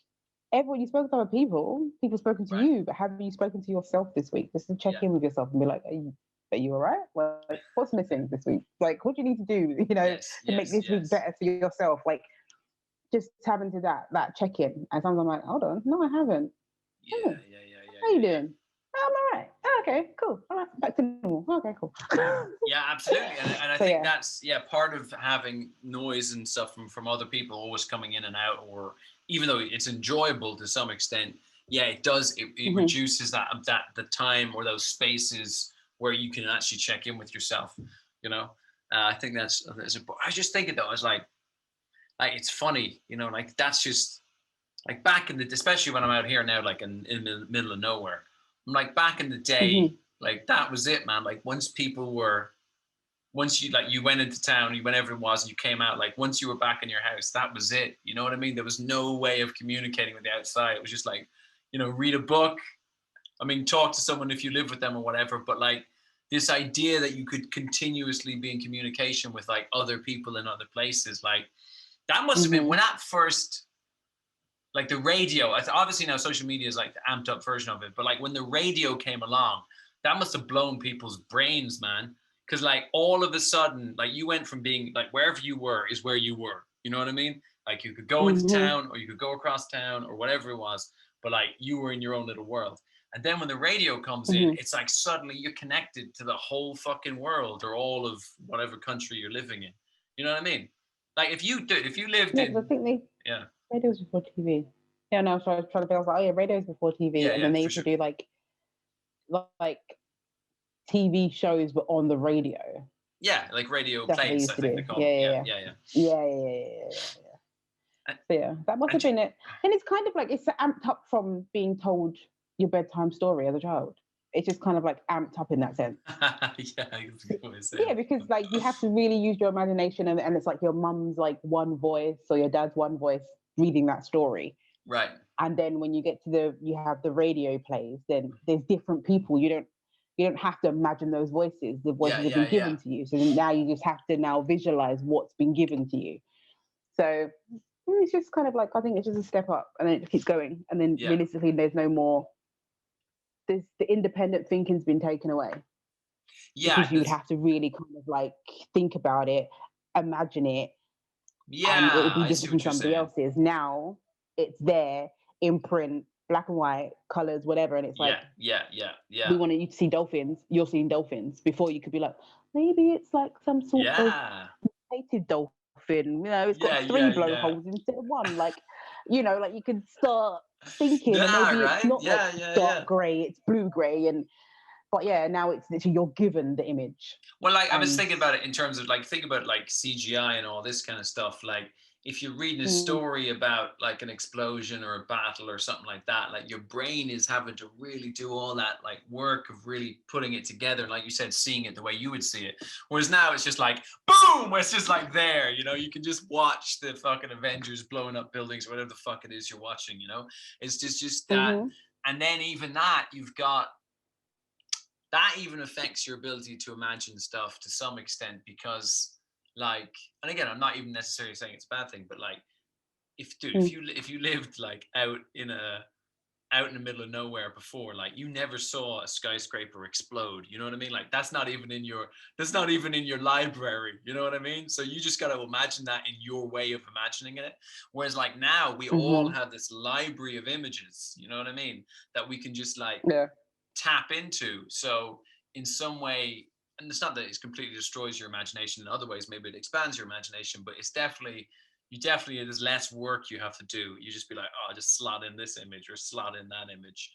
Everyone, you spoke to other people spoken to you, but have you spoken to yourself this week? Just to check in with yourself and be like, are you all right? Like, what's missing this week? like, what do you need to do, to make this week better for yourself? Like, just having to that check-in. And sometimes I'm like, hold on, no, I haven't. Yeah. How you doing? I'm all right. Oh, okay, cool. All right, back to normal. Okay, cool. Yeah, absolutely. And I So, think yeah. that's part of having noise and stuff from other people always coming in and out, or even though it's enjoyable to some extent, yeah, it does it Mhm. reduces that the time or those spaces where you can actually check in with yourself, you know. I think that's I was just thinking though, I was like it's funny, you know, like that's just like back in the, especially when I'm out here now, like in the middle of nowhere. I'm like back in the day, Mhm. like that was it, man. Like once you like you went into town, you whenever it was, and you came out, like once you were back in your house, that was it. You know what I mean? There was no way of communicating with the outside. It was just like, you know, read a book. I mean, talk to someone if you live with them or whatever. But like this idea that you could continuously be in communication with like other people in other places, like that must have been when Mhm. that first, like the radio, obviously now social media is like the amped up version of it, but like when the radio came along, that must have blown people's brains, man. Because like all of a sudden, like you went from being like wherever you were is where you were. You know what I mean? Like you could go into Mhm. town or you could go across town or whatever it was, but like you were in your own little world. And then when the radio comes in, Mhm. it's like suddenly you're connected to the whole fucking world or all of whatever country you're living in. You know what I mean? Like if you lived Yeah, because I in, think they yeah, radios before TV. Yeah, no, so I was trying to think. I was like, oh yeah, radios before TV, yeah, and yeah, then they for used to sure. do like TV shows, but on the radio. Yeah, like radio That's what they plays, used I to think they do. call Yeah, them. yeah, Yeah, yeah, yeah, yeah. yeah, yeah, yeah, yeah, yeah. And, So yeah, that must have and been it. And it's kind of like it's amped up from being told your bedtime story as a child. It's just kind of like amped up in that sense. yeah, that's a good way to say Yeah, because like you have to really use your imagination, and it's like your mum's like one voice or your dad's one voice reading that story. Right. And then when you get to you have the radio plays, then there's different people. You don't have to imagine those voices. The Yeah, voices have yeah, been yeah. given to you. So then now you just have to now visualize what's been given to you. So it's just kind of like, I think it's just a step up, and then it keeps going. And then Yeah. realistically, there's no more. The independent thinking's been taken away, Yeah, because you would have to really kind of like think about it, imagine it, and it will yeah, be I see different from what you're somebody saying. else's. Now it's there in print, black and white, colors, whatever, and it's Yeah, like, yeah, yeah, we yeah. wanted you to see dolphins. You're seeing dolphins. Before you could be like, maybe it's like some sort of Yeah. native dolphin. You know, it's Yeah, got three yeah, yeah. blowholes instead of one. Like, like you could start thinking, and Yeah, maybe it's right? not like Yeah, yeah, yeah. dark grey, it's blue grey, and but yeah, now it's literally you're given the image, Well, like I was and thinking about it in terms of like think about like CGI and all this kind of stuff. Like if you're reading a mm, story about like an explosion or a battle or something like that, like your brain is having to really do all that like work of really putting it together. Like you said, seeing it the way you would see it. Whereas now it's just like boom, where it's just like there, you can just watch the fucking Avengers blowing up buildings, whatever the fuck it is you're watching. It's just that. mm-hmm, And then even that, you've got that even affects your ability to imagine stuff to some extent because like, and again, I'm not even necessarily saying it's a bad thing, but like mm, if you lived like out in the middle of nowhere before, like you never saw a skyscraper explode, you know what I mean? Like that's not even in your library, you know what I mean? So you just got to imagine that in your way of imagining it. Whereas like now we all mm-hmm, have this library of images, you know what I mean, that we can just like yeah, tap into. So in some way, and it's not that it completely destroys your imagination. In other ways, maybe it expands your imagination, but it's definitely there's less work you have to do. You just be like, oh, just slot in this image or slot in that image.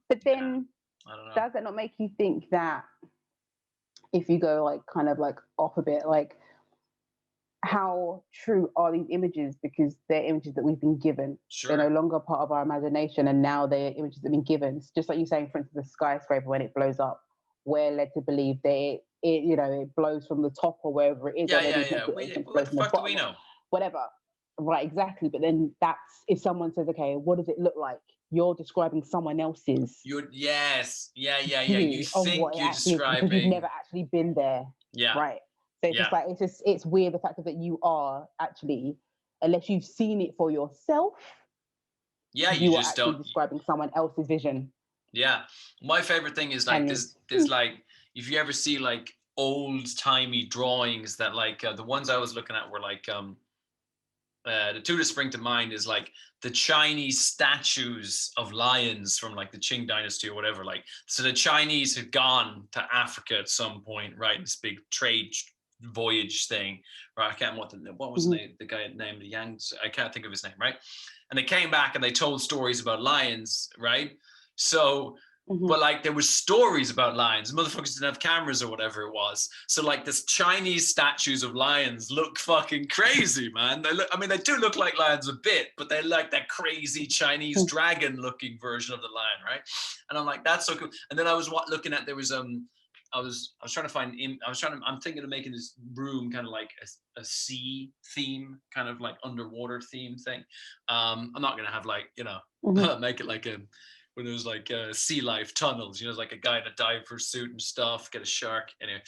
but Yeah, then I don't know. does that not make you think that if you go like kind of like off a bit, like how true are these images, because they're images that we've been given, they're no Sure. longer part of our imagination, and now they're images that have been given. It's just like you're saying, for instance, the skyscraper, when it blows up, we're led to believe that it blows from the top or wherever it is, or Yeah, maybe yeah, it's meant yeah. to, it's meant to blow What the from the fuck do we bottom or know? whatever. Right, exactly. But then that's, if someone says, okay, what does it look like, you're describing someone else's Yes, yeah, yeah, yeah. You view of what think it you're actually is, because you've describing? never actually been there. Yeah, Right. So it's yeah, just like, it's weird, the fact that you are actually, unless you've seen it for yourself, yeah. You you are just actually don't. describing someone else's vision. Yeah. My favorite thing is like And this. it's There's like if you ever see like old timey drawings that like the ones I was looking at were like the two that spring to mind is like the Chinese statues of lions from like the Qing dynasty or whatever. Like, so the Chinese had gone to Africa at some point, right? This big trade voyage thing, right? I can't what was the guy named the Yangs? I can't think of his name, right? And they came back and they told stories about lions, right? So. But like there was stories about lions. Motherfuckers didn't have cameras or whatever it was. So like this Chinese statues of lions look fucking crazy, man. They look, I mean, they do look like lions a bit, but they're like that crazy Chinese dragon looking version of the lion, right? And I'm like, that's so cool. And then I was looking at, there was I was trying to find I'm thinking of making this room kind of like a sea theme, kind of like underwater theme thing. I'm not gonna have like, you know, make it like a when there was like sea life tunnels, you know, like a guy in a diver suit and stuff, get a shark anyway.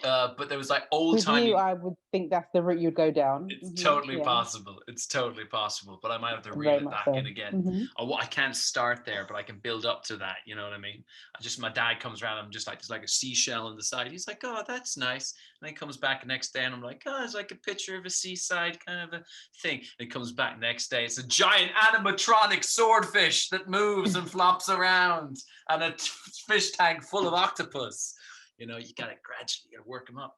But there was like old time. With you, I would think that's the route you'd go down. It's totally possible. It's totally possible. But I might have to reel it back in again. I can't start there, but I can build up to that. You know what I mean? My dad comes around. I'm just like, there's like a seashell on the side. He's like, oh, that's nice. And he comes back the next day, and I'm like, oh, it's like a picture of a seaside kind of a thing. And he comes back next day. It's a giant animatronic swordfish that moves and flops around, and a fish tank full of octopus. You know, you gotta work them up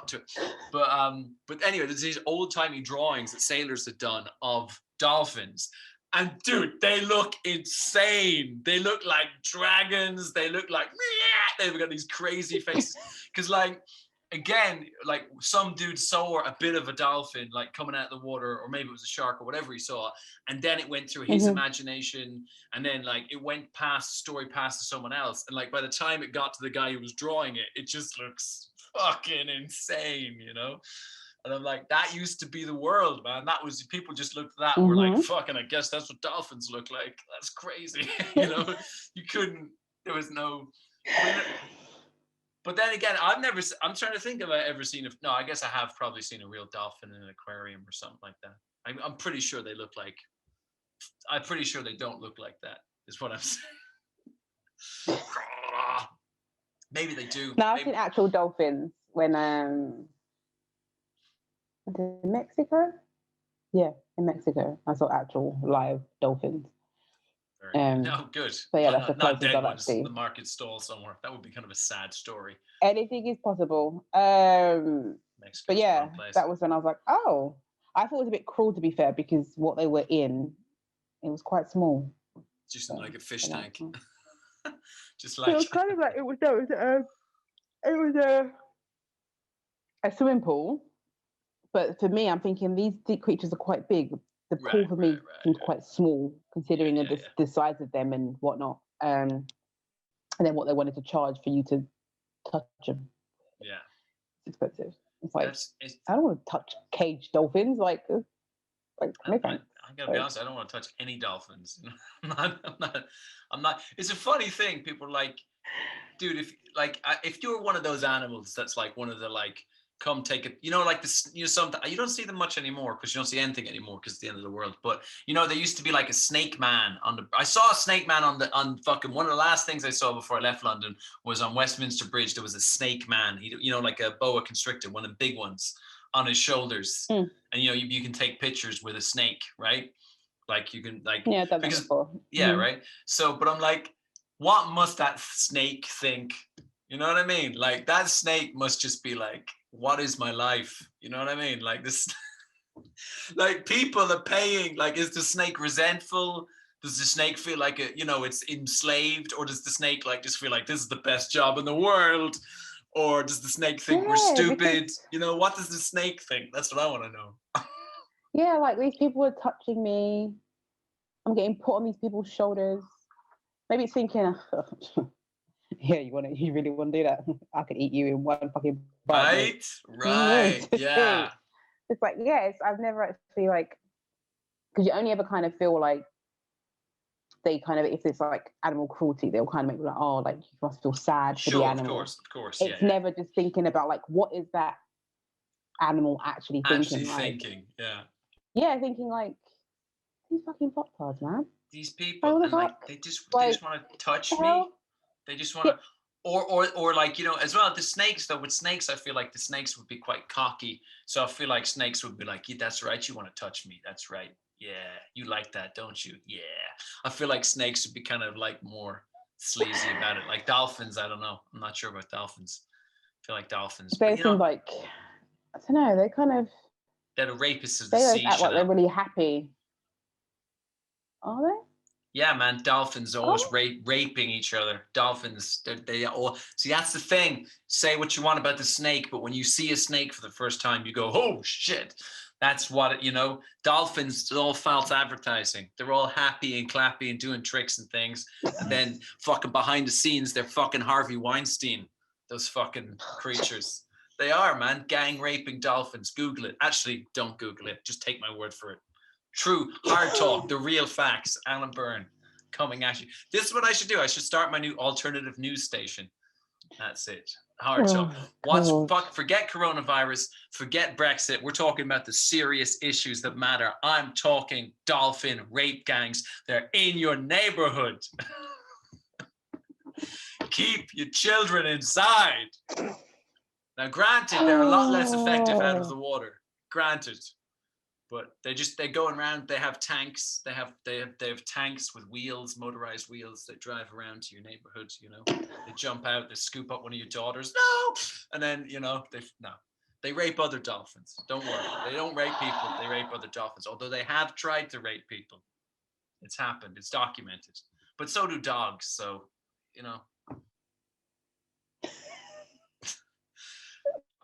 to it. But anyway, there's these old timey drawings that sailors had done of dolphins, and dude, they look insane. They look like dragons. They look like they've got these crazy faces. Because like, again, like some dude saw a bit of a dolphin like coming out of the water, or maybe it was a shark or whatever he saw, and then it went through his imagination, and then like it went past to someone else, and like by the time it got to the guy who was drawing it, it just looks fucking insane, you know. And I'm like, that used to be the world, man. That was, people just looked at that and were like, fucking, I guess that's what dolphins look like. That's crazy. You know, there was no. But then again, I'm trying to think if I ever seen no, I guess I have probably seen a real dolphin in an aquarium or something like that. I'm pretty sure they look like, I'm pretty sure they don't look like that, is what I'm saying. Maybe they do. No, I've seen actual dolphins when, in Mexico? Yeah, in Mexico. I saw actual live dolphins. No, good. So yeah, that's the not closest dead I've ones actually. The market stall somewhere. That would be kind of a sad story. Anything is possible. But yeah, that was when I was like, oh, I thought it was a bit cruel, to be fair, because what they were in, it was quite small. Just like a fish tank. Just like, it was kind of like it was a swimming pool. But for me, I'm thinking these creatures are quite big. The pool for me seems quite small, considering the size of them and whatnot. And then what they wanted to charge for you to touch them. Yeah, it's expensive. It's like I don't want to touch caged dolphins. Like no thanks. I gotta be honest. I don't want to touch any dolphins. I'm not. It's a funny thing. People are like, dude, if you were one of those animals that's like one of the like, come take it, you know, like this, you know, something you don't see them much anymore because you don't see anything anymore because it's the end of the world. But you know, there used to be like a snake man I saw a snake man on fucking one of the last things I saw before I left London was on Westminster Bridge. There was a snake man, you know, like a boa constrictor, one of the big ones on his shoulders. And you know, you can take pictures with a snake, right? Like you can like, yeah, that's before. Yeah, right. So, but I'm like, what must that snake think? You know what I mean? Like that snake must just be like, what is my life? You know what I mean? Like this, like people are paying, like, is the snake resentful? Does the snake feel like it's enslaved? Or does the snake like just feel like this is the best job in the world? Or does the snake think we're stupid? Because, you know, what does the snake think? That's what I want to know. Yeah, like these people are touching me. I'm getting put on these people's shoulders. Maybe it's thinking, yeah, you really want to do that? I could eat you in one fucking bite. Right, yeah. It's like, I've never actually like, because you only ever kind of feel like they kind of, if it's like animal cruelty, they'll kind of make you like, oh, like you must feel sad for the animal. Of course. It's never just thinking about like, what is that animal actually thinking? Yeah, thinking like, these fucking fucktards, man. These people, and like they just want to touch me. They just want to. or like, you know, as well, the snakes though, with snakes, I feel like the snakes would be quite cocky. So I feel like snakes would be like, yeah, that's right, you want to touch me, that's right, yeah, you like that, don't you? Yeah. I feel like snakes would be kind of like more sleazy about it. Like dolphins, I don't know, I'm not sure about dolphins. I feel like dolphins, but They you know, seem like, I don't know, they kind of, they're the rapists of the they always sea, act like they're Chanel. really happy. Are they? Yeah, man, dolphins Oh, always raping each other. Dolphins, they all see. That's the thing. Say what you want about the snake, but when you see a snake for the first time, you go, "Oh shit!" That's what it, you know. Dolphins, it's all false advertising. They're all happy and clappy and doing tricks and things, and then fucking behind the scenes, they're fucking Harvey Weinstein. Those fucking creatures. They are, man. Gang raping dolphins. Google it. Actually, don't Google it. Just take my word for it. True, hard talk, the real facts. Alan Byrne coming at you. This is what I should do. I should start my new alternative news station. That's it. Hard talk. God. Forget coronavirus, forget Brexit. We're talking about the serious issues that matter. I'm talking dolphin rape gangs. They're in your neighborhood. Keep your children inside. Now, granted, they're a lot less effective out of the water. Granted. But they're going around. They have tanks. They have tanks with wheels, motorized wheels that drive around to your neighborhood. You know, they jump out, they scoop up one of your daughters. No, and then you know they rape other dolphins. Don't worry, they don't rape people. They rape other dolphins. Although they have tried to rape people, it's happened. It's documented. But so do dogs. So you know.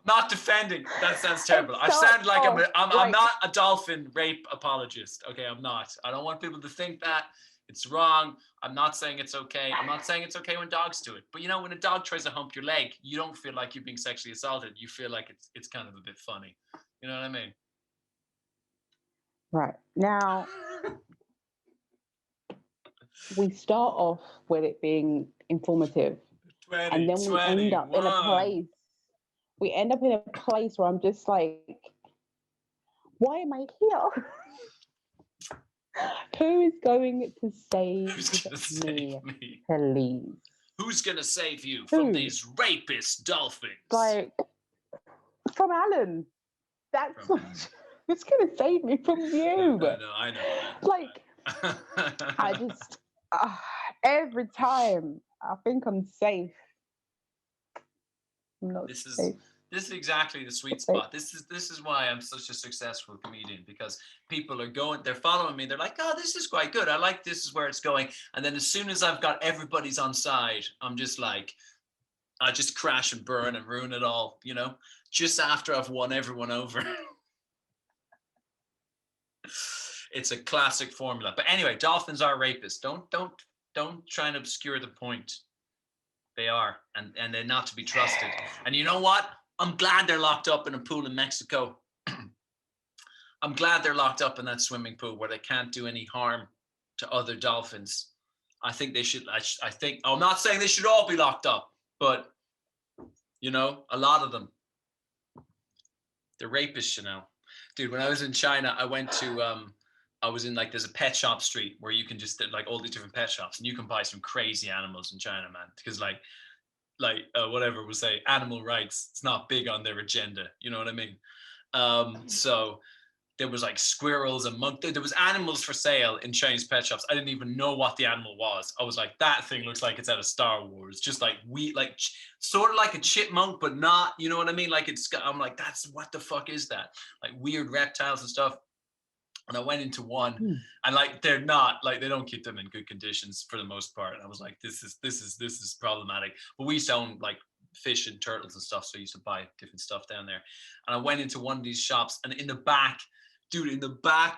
Not defending. That sounds terrible. I sound like I'm not a dolphin rape apologist. Okay, I'm not. I don't want people to think that it's wrong. I'm not saying it's okay. I'm not saying it's okay when dogs do it. But you know, when a dog tries to hump your leg, you don't feel like you're being sexually assaulted. You feel like it's kind of a bit funny. You know what I mean? Right. Now, we start off with it being informative, and then we end up in a place. We end up in a place where I'm just like, why am I here? Who is going to save me, please? Who's going to save you from these rapist dolphins? Like, from Alan. That's who's going to save me from you? I know. Like, I just, every time I think I'm safe. I'm not safe. This is exactly the sweet spot. This is why I'm such a successful comedian, because people they're following me. They're like, oh, this is quite good. I like this is where it's going. And then as soon as I've got everybody's on side, I'm just like, I just crash and burn and ruin it all, you know, just after I've won everyone over. It's a classic formula. But anyway, dolphins are rapists. Don't try and obscure the point. They are, and they're not to be trusted. And you know what? I'm glad they're locked up in a pool in Mexico. I'm glad they're locked up in that swimming pool where they can't do any harm to other dolphins. I think they should. I'm not saying they should all be locked up, but you know, a lot of them. They're rapists, Chanel. Dude, when I was in China, I went to I was in like, there's a pet shop street where you can just like all these different pet shops, and you can buy some crazy animals in China, man. Because like whatever we'll say, animal rights, it's not big on their agenda. You know what I mean? So there was like squirrels and there was animals for sale in Chinese pet shops. I didn't even know what the animal was. I was like, that thing looks like it's out of Star Wars. Just like sort of like a chipmunk, but not, you know what I mean? Like I'm like, what the fuck is that? Like weird reptiles and stuff. And I went into one, and like they're not like, they don't keep them in good conditions for the most part. And I was like, this is problematic. But we used to own like fish and turtles and stuff, so I used to buy different stuff down there. And I went into one of these shops, and in the back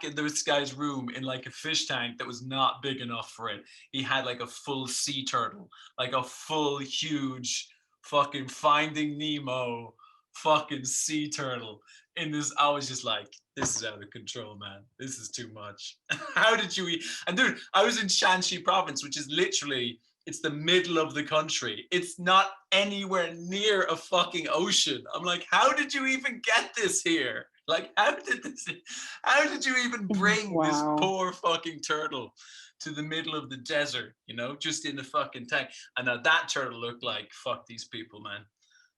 of this guy's room, in like a fish tank that was not big enough for it, he had like a full sea turtle, like a full huge fucking Finding Nemo fucking sea turtle in this. I was just like, this is out of control, man. This is too much. How did you eat? And dude, I was in Shanxi province, which is literally, it's the middle of the country. It's not anywhere near a fucking ocean. I'm like, how did you even get this here? Like, how did you even bring this poor fucking turtle to the middle of the desert, just in the fucking tank. And now that turtle looked like, fuck these people, man.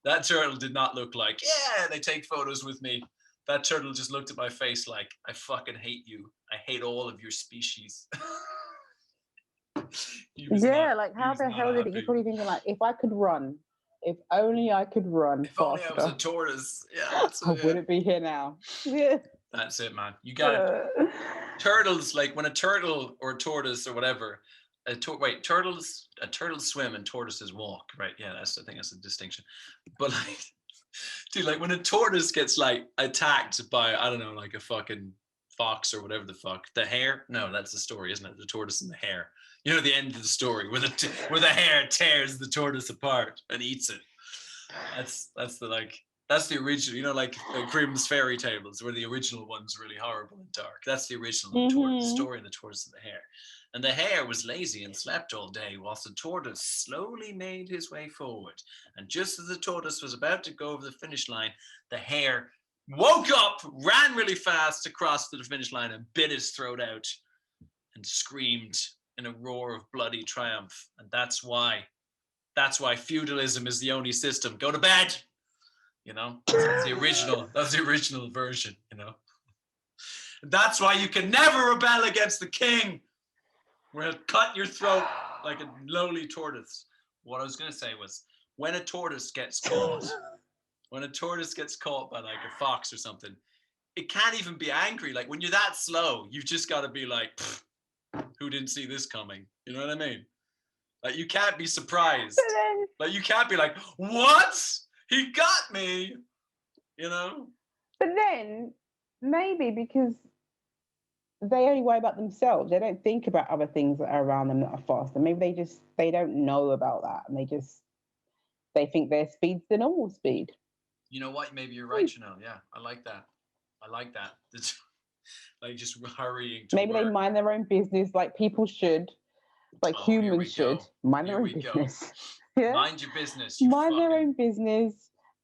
That turtle did not look like, yeah, they take photos with me. That turtle just looked at my face like, I fucking hate you. I hate all of your species. Yeah, like how the hell did he probably thinking like, if I could run, if only I could run If only faster, I was a tortoise. Yeah, I wouldn't be here now. Yeah. That's it, man. You got it. Turtles, like when a turtle or a tortoise or whatever, turtles swim and tortoises walk, right? Yeah, I think that's a distinction. But like, dude, like when a tortoise gets like attacked by, I don't know, like a fucking fox or whatever the fuck, the hare? No, that's the story, isn't it? The tortoise and the hare. The end of the story where the hare tears the tortoise apart and eats it. That's the original, like Grimm's fairy tales, where the original one's really horrible and dark. That's the original tortoise story, and the tortoise and the hare. And the hare was lazy and slept all day, whilst the tortoise slowly made his way forward. And just as the tortoise was about to go over the finish line, the hare woke up, ran really fast across to the finish line, and bit his throat out and screamed in a roar of bloody triumph. And that's why feudalism is the only system. Go to bed. That's the original version, That's why you can never rebel against the king. We're going to cut your throat like a lowly tortoise. What I was going to say was, when a tortoise gets caught by like a fox or something, it can't even be angry. Like when you're that slow, you've just got to be like, who didn't see this coming? You know what I mean? Like you can't be surprised. Like you can't be like, what? He got me, But then maybe because they only worry about themselves, they don't think about other things that are around them that are faster. Maybe they don't know about that, and they think their speed's the normal speed. You know what? Maybe you're right, Chanel. Yeah, I like that. It's like just hurrying. Maybe they mind their own business, like people should, like humans should mind their own business. Yeah? Mind your business. Mind their own business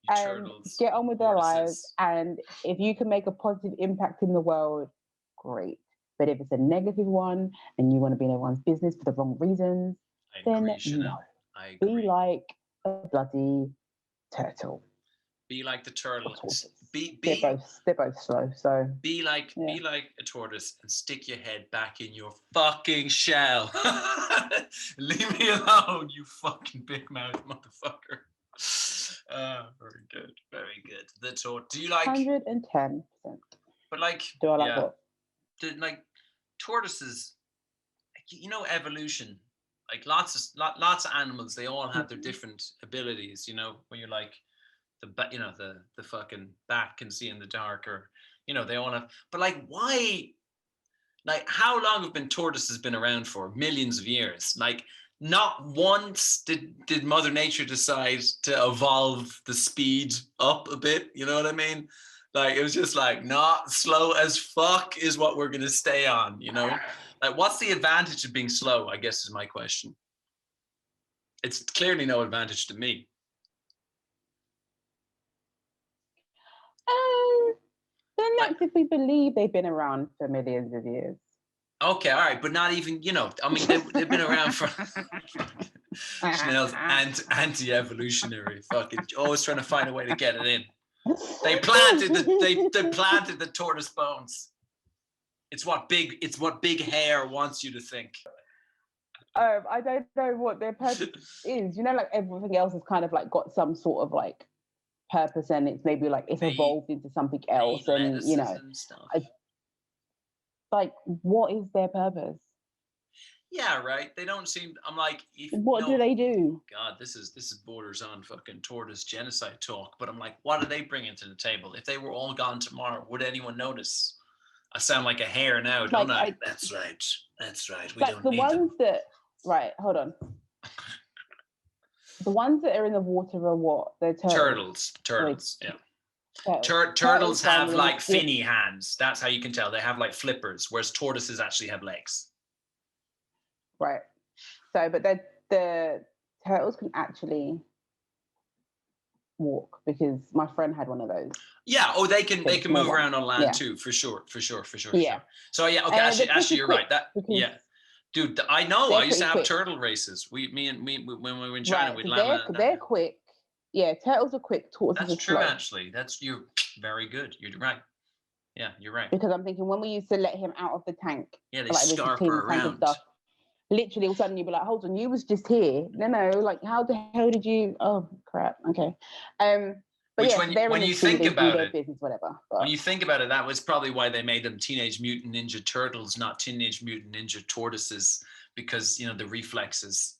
and get on with their lives. And if you can make a positive impact in the world, great. But if it's a negative one and you want to be in everyone's business for the wrong reasons, then no. Be like a bloody turtle. Be like the turtle. They're both slow. So be like a tortoise and stick your head back in your fucking shell. Leave me alone, you fucking big mouth motherfucker. Very good, very good. Do you like 110%? But like, do I like what? Like tortoises, evolution. Like lots of animals, they all have their different abilities. When you're like the fucking bat can see in the dark, or they all have. But like, why? Like, how long have tortoises been around for? Millions of years. Like, not once did Mother Nature decide to evolve the speed up a bit. You know what I mean? Like, it was just like, not slow as fuck is what we're gonna stay on. Like, what's the advantage of being slow? I guess is my question. It's clearly no advantage to me. Then that's if we believe they've been around for millions of years. Okay, all right, but not even, I mean, they've been around for Chanel's anti-evolutionary, fucking always trying to find a way to get it in. They planted the tortoise bones. It's what big hair wants you to think. I don't know what their purpose is. Like everything else has kind of like got some sort of like purpose, and it's maybe like it's evolved into something else, and like, what is their purpose? Yeah, right. They don't seem. I'm like, what do they do? God, this is borders on fucking tortoise genocide talk. But I'm like, what do they bring into the table? If they were all gone tomorrow, would anyone notice? I sound like a hare now, don't I? That's right. We don't need them. Right, hold on. The ones that are in the water are what? They're turtles. Turtles, yeah. Turtles have like finny hands. That's how you can tell. They have like flippers, whereas tortoises actually have legs. Right. So, but the turtles can actually walk, because my friend had one of those. Yeah. Oh, they can move around on land too, for sure. Yeah. So yeah. Okay. Actually, you're right. Dude, I know. They're I used to have pretty quick. turtle races. When we were in China, Right, we'd so land. they're quick. Yeah, turtles are quick, tortoises That's are true, slow. actually. You're very good. You're right. Yeah, you're right. Because I'm thinking when we used to let him out of the tank, Yeah, they like we scarper clean the tank and around. stuff. Literally, all of a sudden you'd be like, "Hold on, you was just here." No, like how the hell did you? Oh crap. Okay. But Which, yeah, so they're when in you the sea, think they do about their it, business, whatever. when But you think about it, that was probably why they made them Teenage Mutant Ninja Turtles, not Teenage Mutant Ninja Tortoises, because the reflexes,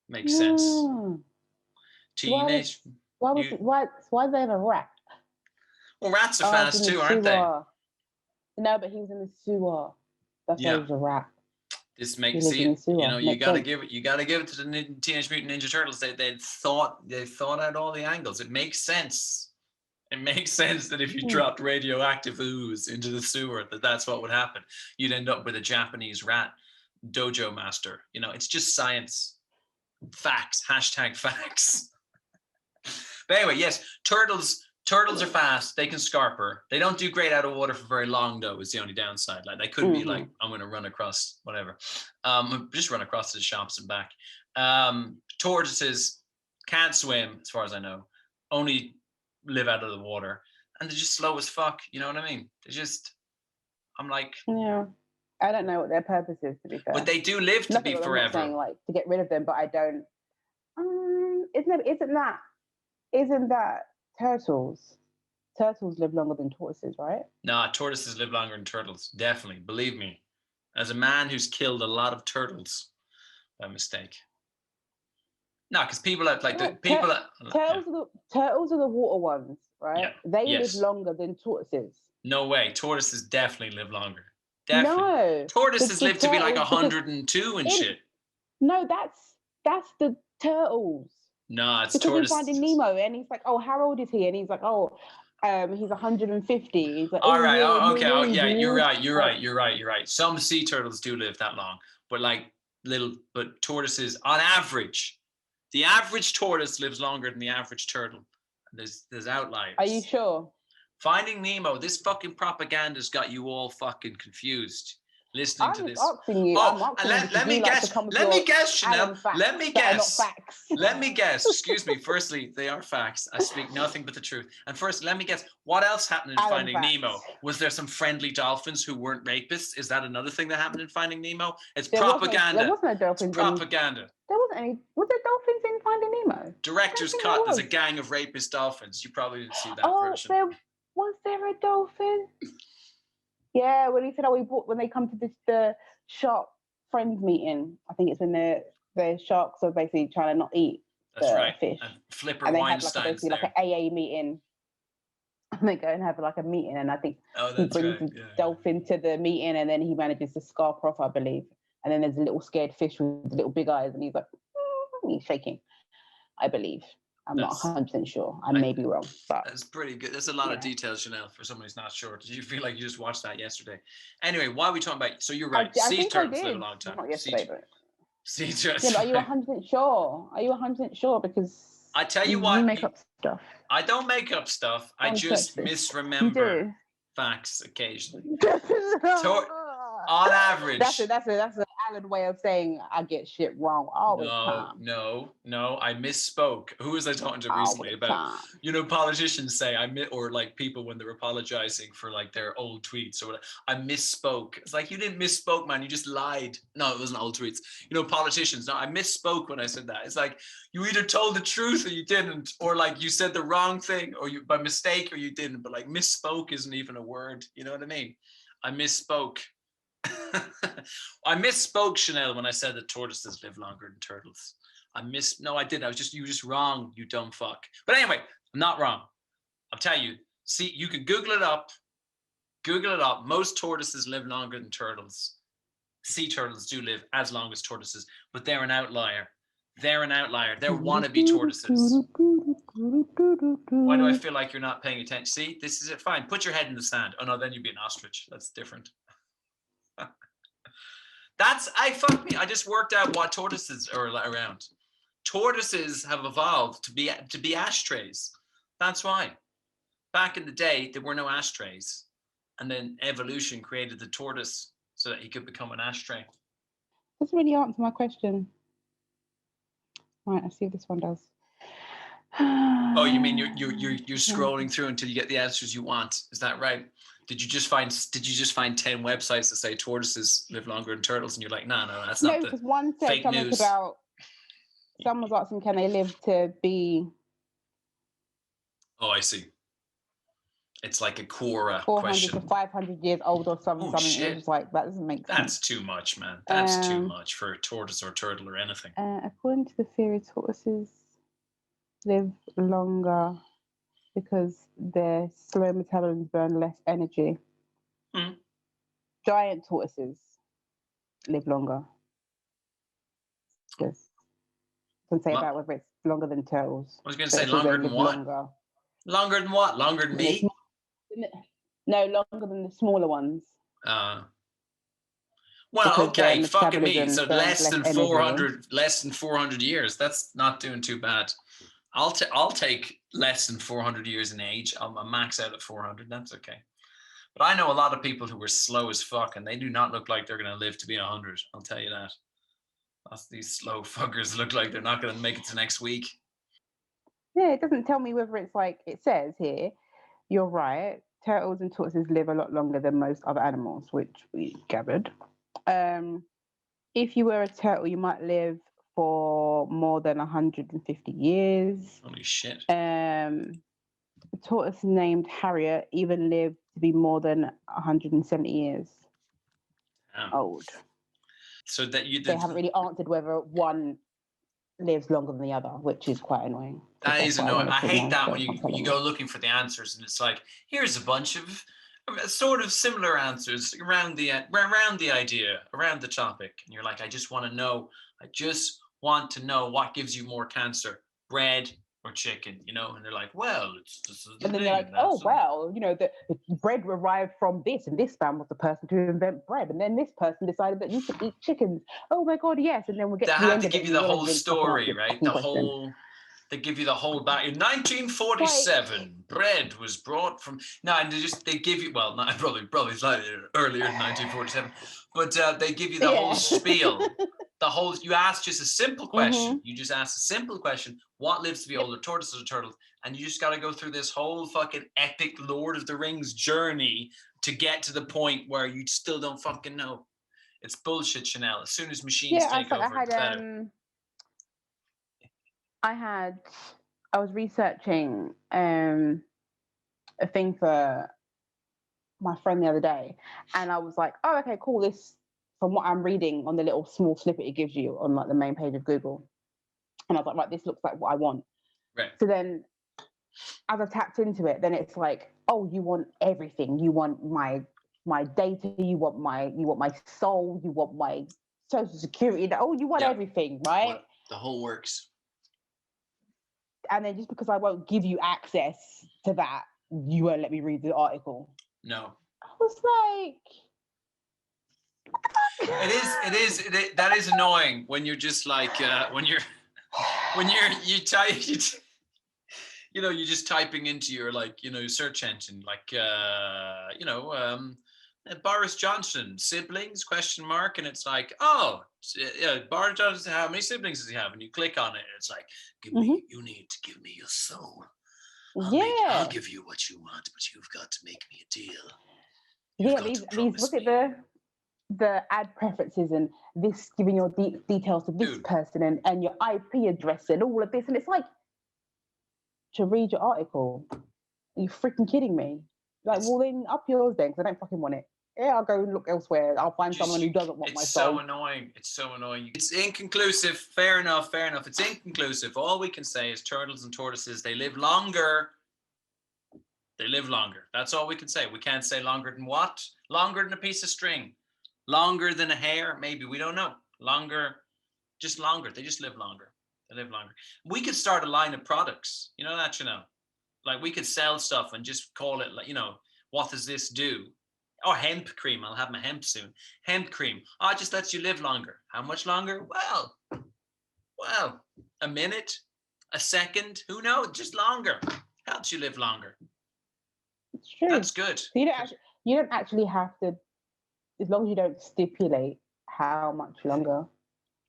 makes sense. Teenage. Why do they have a rat? Well, rats are fast too, aren't they? No, but he was in the sewer. That's why he was a rat. This makes He lived in the sewer. you Makes gotta sense. give it to the Teenage Mutant Ninja Turtles. They thought out all the angles. It makes sense. It makes sense that if you dropped radioactive ooze into the sewer, that's what would happen. You'd end up with a Japanese rat dojo master. It's just science. Facts. #facts. But anyway, yes, turtles are fast. They can scarper. They don't do great out of water for very long, though, is the only downside. Like, they couldn't be like, I'm going to run across whatever. Just run across the shops and back. Tortoises can't swim, as far as I know. Only live out of the water. And they're just slow as fuck. You know what I mean? I'm like... Yeah. I don't know what their purpose is, to be fair. But they do live to be forever. I'm not saying, like, to get rid of them, but I don't... Isn't that turtles live longer than tortoises, right? Nah, tortoises live longer than turtles. Definitely. Believe me. As a man who's killed a lot of turtles by mistake. No, because people have turtles are the water ones, right? Yeah. They live longer than tortoises. No way. Tortoises definitely live longer. Definitely. No. Tortoises live to be like 102 and shit. No, that's the turtles. No, it's because tortoises. We're Finding Nemo, and he's like, "Oh, how old is he?" And he's like, "Oh, he's 150." He's like, "All right, okay, yeah, you're right. Some sea turtles do live that long, but but tortoises, on average, the average tortoise lives longer than the average turtle. There's outliers. Are you sure? Finding Nemo, this fucking propaganda's got you all fucking confused. Listening to this. Asking you. Let me guess, Chanel. Let me guess. Excuse me. Firstly, they are facts. I speak nothing but the truth. And first, let me guess. What else happened in Finding Nemo? Was there some friendly dolphins who weren't rapists? Is that another thing that happened in Finding Nemo? It's propaganda. There wasn't no dolphins. It's propaganda. There wasn't any. Was there dolphins in Finding Nemo? Director's cut. There's a gang of rapist dolphins. You probably didn't see that version. Was there a dolphin? Yeah, when he said, when they come to the shark friends meeting, I think it's when the sharks are basically trying to not eat fish. And Flipper and they Weinstein's have like an AA meeting. And they go and have like a meeting, and I think he brings the dolphin to the meeting, and then he manages to scarper off, I believe. And then there's a little scared fish with little big eyes, and he's like, he's shaking, I believe. I'm not 100% sure. I may be wrong. But that's pretty good. There's a lot of details, Chanel, for someone who's not sure. Did you feel like you just watched that yesterday? Anyway, why are we talking about... So you're right. Sea turtles live a long time. Not yesterday, sea turtles. Yeah, but are you 100% sure? Are you 100% sure? Because I tell you what... You make up stuff. I don't make up stuff. I just misremember facts occasionally. On average. That's an Alan way of saying I get shit wrong all the time. No, I misspoke. Who was I talking to recently about? Politicians say or like people when they're apologizing for like their old tweets or whatever. I misspoke. It's like, you didn't misspoke, man. You just lied. No, it wasn't old tweets. Politicians. No, I misspoke when I said that. It's like you either told the truth or you didn't, or like you said the wrong thing, or you by mistake or you didn't. But like misspoke isn't even a word. You know what I mean? I misspoke. I misspoke, Chanel, when I said that tortoises live longer than turtles. No, I didn't. You were just wrong, you dumb fuck. But anyway, I'm not wrong. I'll tell you. See, you can Google it up. Most tortoises live longer than turtles. Sea turtles do live as long as tortoises, but they're an outlier. They're wannabe tortoises. Why do I feel like you're not paying attention? See, this is it. Fine. Put your head in the sand. Oh no, then you'd be an ostrich. That's different. I just worked out what tortoises are around. Tortoises have evolved to be ashtrays. That's why. Back in the day, there were no ashtrays, and then evolution created the tortoise. so that he could become an ashtray. Doesn't really answer my question. Right, let's see if this one does. Oh, you mean you're scrolling through until you get the answers you want? Is that right? Did you just find 10 websites that say tortoises live longer than turtles, and you're like, no, that's not the because one said fake something news. about someone was asking, can they live to be? Oh, I see. It's like a Quora 400 question. to 500 years old or something. Oh, shit. It was like, that doesn't make sense. That's too much, man. That's too much for a tortoise or turtle or anything. According to the theory, tortoises live longer because their slow metabolism burn less energy. Giant tortoises live longer. Yes. Can say about whether it's longer than turtles. I was going to say longer than what? Longer than what? Longer than me? No, longer than the smaller ones. Well, Because okay, fucking me. So burns less than 400 years. That's not doing too bad. I'll take less than 400 years in age. I'll max out at 400. That's okay. But I know a lot of people who are slow as fuck, and they do not look like they're going to live to be 100. I'll tell you that. These slow fuckers look like they're not going to make it to next week. Yeah, it doesn't tell me whether it's like it says here. You're right. Turtles and tortoises live a lot longer than most other animals, which we gathered. If you were a turtle, you might live for more than 150 years. Holy shit. A tortoise named Harriet even lived to be more than 170 years old. So that they haven't really answered whether one lives longer than the other, which is quite annoying. That is annoying. I hate that when you go looking for the answers and it's like, here's a bunch of sort of similar answers around the idea, around the topic. And you're like, I just want to know what gives you more cancer, bread or chicken, and they're like, well, and then they're like, the bread arrived from this, and this man was the person to invent bread, and then this person decided that you could eat chickens. Oh my god, yes! And then we get. They have to give you the whole story, right? They give you the whole back. In 1947, bread was brought from. No, and they give you. Well, not probably slightly earlier in 1947, but they give you the whole spiel. You ask just a simple question. You just ask a simple question. What lives to be older, tortoises or turtles? And you just got to go through this whole fucking epic Lord of the Rings journey to get to the point where you still don't fucking know. It's bullshit, Chanel. As soon as machines take over, it's better. I was researching a thing for my friend the other day, and I was like, oh, okay, cool. This, from what I'm reading on the little small snippet it gives you on like the main page of Google. And I was like, right, this looks like what I want. Right. So then as I tapped into it, then it's like, oh, you want everything. You want my data, you want my soul, you want my social security. Oh, you want everything, right? The whole works. And then just because I won't give you access to that, you won't let me read the article. No. I was like, that is annoying when you're just like you're just typing into your search engine Boris Johnson siblings ? And it's like, oh yeah, Boris Johnson, how many siblings does he have? And you click on it and it's like, you need to give me your soul. I'll give you what you want, but you've got to make me a deal. The ad preferences and this giving your details to this person and your IP address and all of this, and it's like, to read your article, are you freaking kidding me? Like, well then up yours then, because I don't fucking want it. Yeah, I'll go and look elsewhere. I'll find someone who doesn't want my soul. It's so annoying. It's inconclusive. Fair enough. It's inconclusive. All we can say is turtles and tortoises, they live longer. That's all we can say. We can't say longer than what? Longer than a piece of string. Longer than a hair? Maybe. We don't know. Longer. Just longer. They just live longer. They live longer. We could start a line of products. You know that, Like, we could sell stuff and just call it, like, what does this do? Or hemp cream. I'll have my hemp soon. Hemp cream. Oh, it just lets you live longer. How much longer? Well, a minute, a second. Who knows? Just longer. Helps you live longer. It's true. That's good. You don't actually have to as long as you don't stipulate how much longer,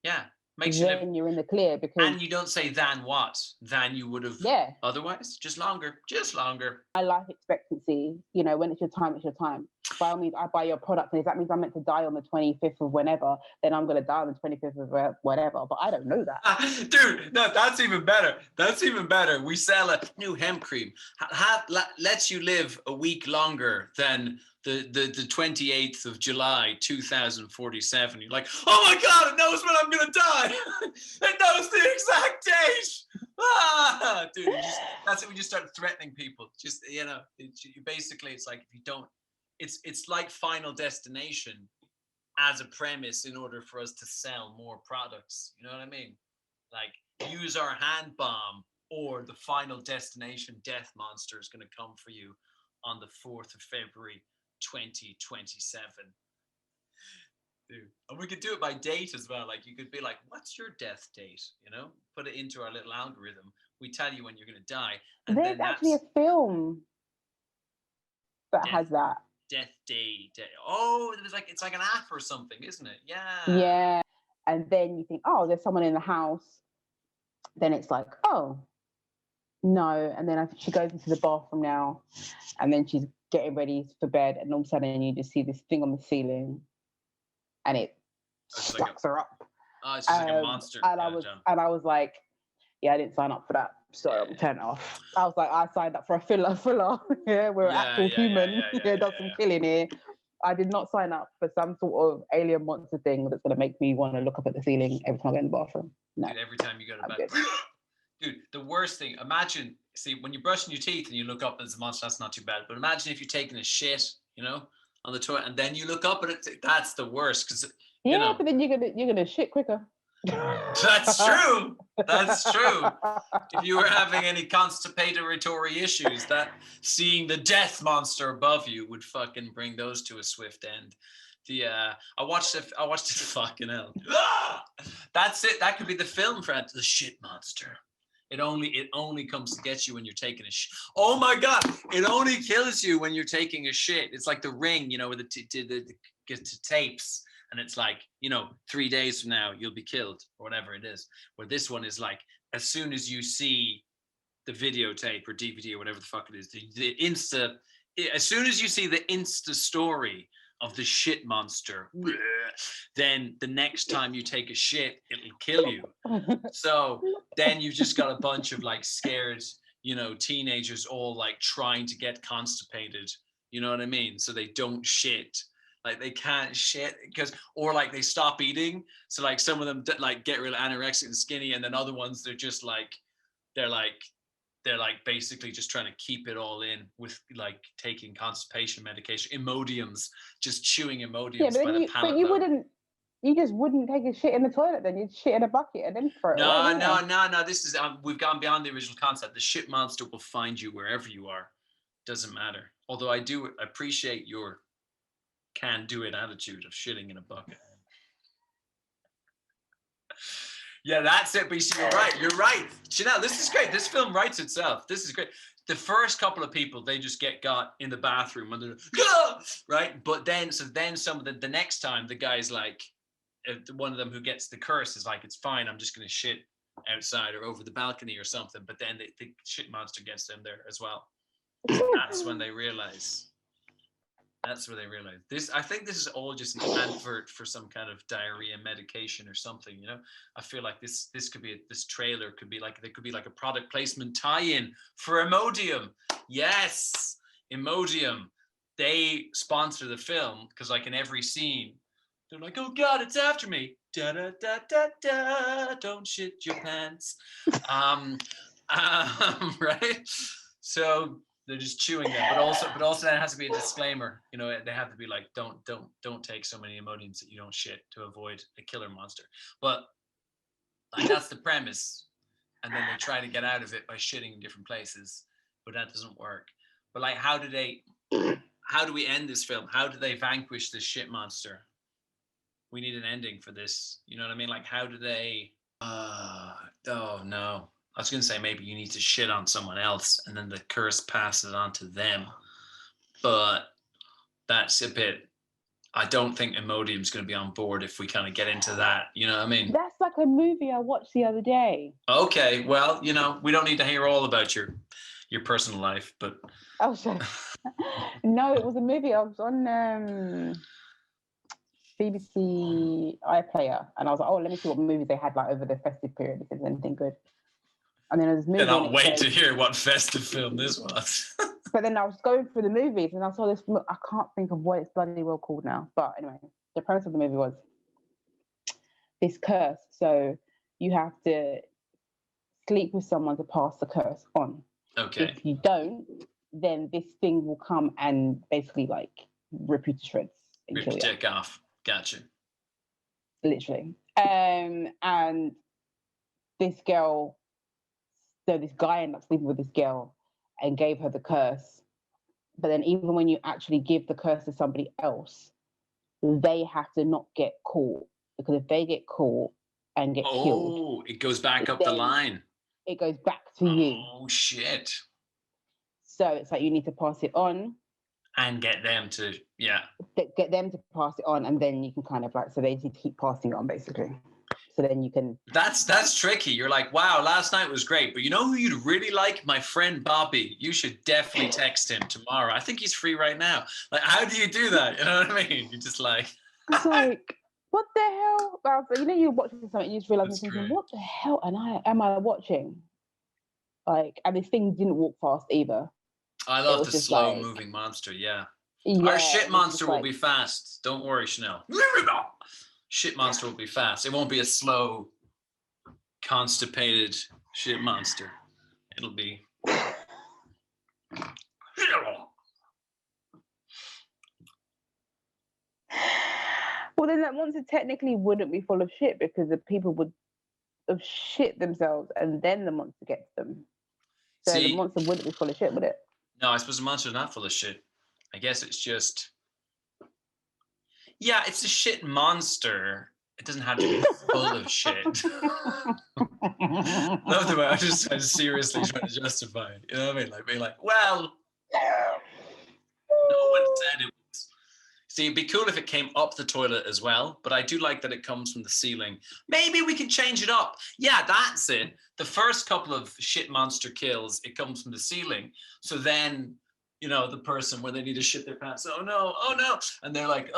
Yeah, makes you live. then you're in the clear because. And you don't say than what, than you would have otherwise. Just longer, just longer. My life expectancy, you know, when it's your time, it's your time. By all means, I buy your product, and if that means I'm meant to die on the 25th of whenever, then I'm going to die on the 25th of whatever. But I don't know that. Dude, no, that's even better. That's even better. We sell a new hemp cream. Lets you live a week longer than the 28th of July, 2047. You're like, oh my God, it knows when I'm going to die. It knows the exact date. Ah, dude, that's it. We just start threatening people. Just, you know, basically, it's like, if you don't, it's like Final Destination as a premise in order for us to sell more products. You know what I mean? Like, use our hand bomb, or the Final Destination death monster is going to come for you on the 4th of February, 2027. Dude. And we could do it by date as well. Like, you could be like, what's your death date? You know, put it into our little algorithm. We tell you when you're going to die. And there's actually a film that has that. Death day. Oh, it's like an app or something, isn't it? Yeah. Yeah. And then you think, oh, there's someone in the house. Then it's like, oh, no. And then she goes into the bathroom now, and then she's getting ready for bed, and all of a sudden you just see this thing on the ceiling, and it sucks her up. Oh, it's just like a monster. And I was like, yeah, I didn't sign up for that. So I'll turn it off. I was like, I signed up for a filler. Yeah, we're an actual human. Does some killing here. I did not sign up for some sort of alien monster thing that's going to make me want to look up at the ceiling every time I go in the bathroom. No. Dude, every time you go to bed. Dude, the worst thing, imagine, see, when you're brushing your teeth and you look up, there's a monster, that's not too bad. But imagine if you're taking a shit, you know, on the toilet, and then you look up at it, that's the worst. Because, you know, but then you're gonna shit quicker. That's true. That's true. If you were having any constipatory issues, that seeing the death monster above you would fucking bring those to a swift end. I watched it. Fucking hell. That's it. That could be the film, friend. The shit monster. It only comes to get you when you're taking a shit. Oh my God! It only kills you when you're taking a shit. It's like The Ring, you know, where the tapes. And it's like, you know, 3 days from now, you'll be killed, or whatever it is. Where this one is like, as soon as you see the videotape or DVD or whatever the fuck it is, as soon as you see the Insta story of the shit monster, then the next time you take a shit, it'll kill you. So then you've just got a bunch of like scared, you know, teenagers all like trying to get constipated. You know what I mean? So they don't shit. Like they can't shit or like they stop eating. So like some of them like get real anorexic and skinny, and then other ones they're just like they're basically just trying to keep it all in with like taking constipation medication, Imodiums, just chewing Imodiums by the pallet. But you just wouldn't take a shit in the toilet then. You'd shit in a bucket and then throw it away. No. This is we've gone beyond the original concept. The shit monster will find you wherever you are. Doesn't matter. Although I do appreciate your can-do-it attitude of shitting in a bucket. Yeah, that's it. But you see, you're right. Chanel, this is great. This film writes itself. This is great. The first couple of people, they just got in the bathroom and they're right. But then some of the next time, the guy's like, one of them who gets the curse is like, it's fine. I'm just going to shit outside or over the balcony or something. But then the shit monster gets them there as well. That's when they realize. That's where they realize this. I think this is all just an advert for some kind of diarrhea medication or something. You know, I feel like this could be this trailer could be like there could be like a product placement tie-in for Imodium. Yes, Imodium. They sponsor the film because like in every scene, they're like, "Oh God, it's after me! Da da da da da! Don't shit your pants." Right. So. They're just chewing them, but also there has to be a disclaimer. You know, they have to be like, don't take so many Imodiums that you don't shit to avoid a killer monster. But like that's the premise, and then they try to get out of it by shitting in different places, but that doesn't work. But like, how do we end this film? How do they vanquish this shit monster? We need an ending for this. You know what I mean? Like, how do they? Oh no. I was going to say maybe you need to shit on someone else and then the curse passes on to them. But that's a bit I don't think Imodium's going to be on board if we kind of get into that. You know what I mean? That's like a movie I watched the other day. Okay, well, you know, we don't need to hear all about your personal life, but Oh, sorry. No, it was a movie. I was on BBC iPlayer, and I was like, oh, let me see what movies they had like over the festive period, if there's anything good. And then there was a movie. cannot wait to hear what festive film this was. But then I was going through the movies, and I saw this. I can't think of what it's bloody well called now. But anyway, the premise of the movie was this curse. So you have to sleep with someone to pass the curse on. Okay. If you don't, then this thing will come and basically like rip you to shreds. Rip your dick off. Gotcha. Literally. And this girl, so this guy ended up sleeping with this girl and gave her the curse. But then even when you actually give the curse to somebody else, they have to not get caught. Because if they get caught and get killed, it goes back up the line. It goes back to you. Oh shit. So it's like you need to pass it on. And get them to, Get them to pass it on, and then you can kind of like, so they need to keep passing it on basically. So then you can. That's tricky. You're like, wow, last night was great, but you know who you'd really like? My friend Bobby. You should definitely text him tomorrow. I think he's free right now. Like, how do you do that? You know what I mean? You're just like. It's like, what the hell? You know, you're watching something, you just realize you're thinking, great. what the hell am I watching? Like, and this thing didn't walk fast either. I love the slow-moving monster, yeah. Our shit monster will be fast. Don't worry, Chanel. Shit monster will be fast. It won't be a slow, constipated shit monster. It'll be... Well, then that monster technically wouldn't be full of shit because the people would have shit themselves and then the monster gets them. So the monster wouldn't be full of shit, would it? No, I suppose the monster's not full of shit. I guess it's just... Yeah, it's a shit monster. It doesn't have to be full of shit. Love the way I just seriously trying to justify it. You know what I mean? Like being like, well, no one said it was. See, it'd be cool if it came up the toilet as well, but I do like that it comes from the ceiling. Maybe we can change it up. Yeah, that's it. The first couple of shit monster kills, it comes from the ceiling. So then... you know, the person where they need to shit their pants, oh no, and they're like,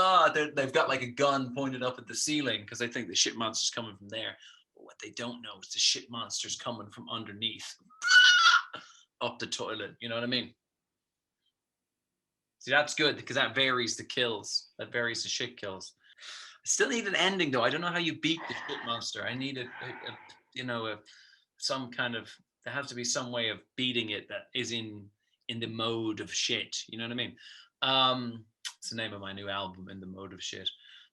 they've got like a gun pointed up at the ceiling because they think the shit monster's coming from there. But what they don't know is the shit monster's coming from underneath, up the toilet. You know what I mean? See, that's good because that varies the kills. That varies the shit kills. I still need an ending though. I don't know how you beat the shit monster. I need some kind of, there has to be some way of beating it that is in the mode of shit, you know what I mean? It's the name of my new album, In the Mode of Shit.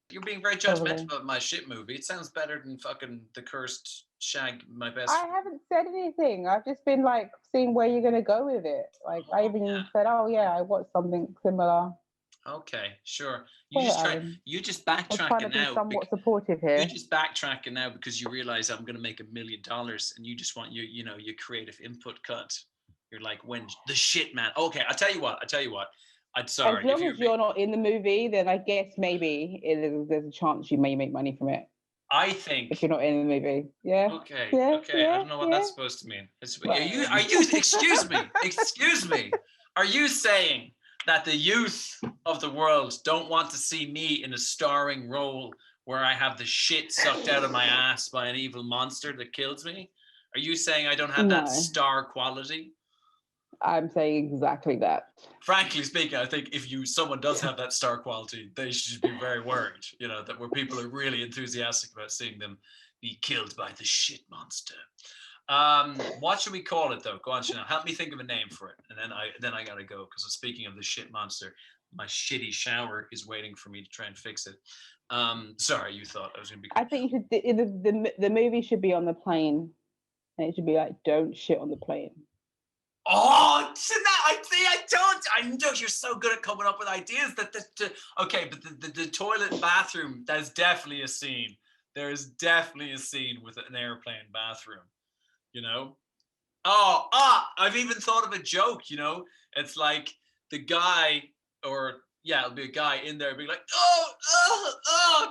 You're being very judgmental about my shit movie. It sounds better than fucking The Cursed Shag, my best. I haven't said anything. I've just been like seeing where you're gonna go with it. Like I even said, oh yeah, I watched something similar. Okay, sure. You just backtracking now. Somewhat supportive here. You're just backtracking now because you realize I'm gonna make $1 million and you just want your creative input cut. You're like, when the shit man. Okay, I'll tell you what. I'm sorry. As long as you're not in the movie, then I guess maybe there's a chance you may make money from it. I think if you're not in the movie, yeah. Okay. Yeah, I don't know what that's supposed to mean. Are you? Excuse me. Excuse me. Are you saying that the youth of the world don't want to see me in a starring role where I have the shit sucked out of my ass by an evil monster that kills me? Are you saying I don't have that star quality? I'm saying exactly that. Frankly speaking, I think if someone does have that star quality, they should be very worried, that where people are really enthusiastic about seeing them be killed by the shit monster. What should we call it though? Go on, Chanel. Help me think of a name for it. And then I gotta go, because speaking of the shit monster, my shitty shower is waiting for me to try and fix it. Sorry, you thought I was gonna be cool. I think you should the movie should be on the plane. And it should be like, don't shit on the plane. Oh, I know you're so good at coming up with ideas. Okay, but the toilet bathroom, there's definitely a scene. There is definitely a scene with an airplane bathroom, I've even thought of a joke, It's like the guy, or, yeah, it'll be a guy in there being like, oh,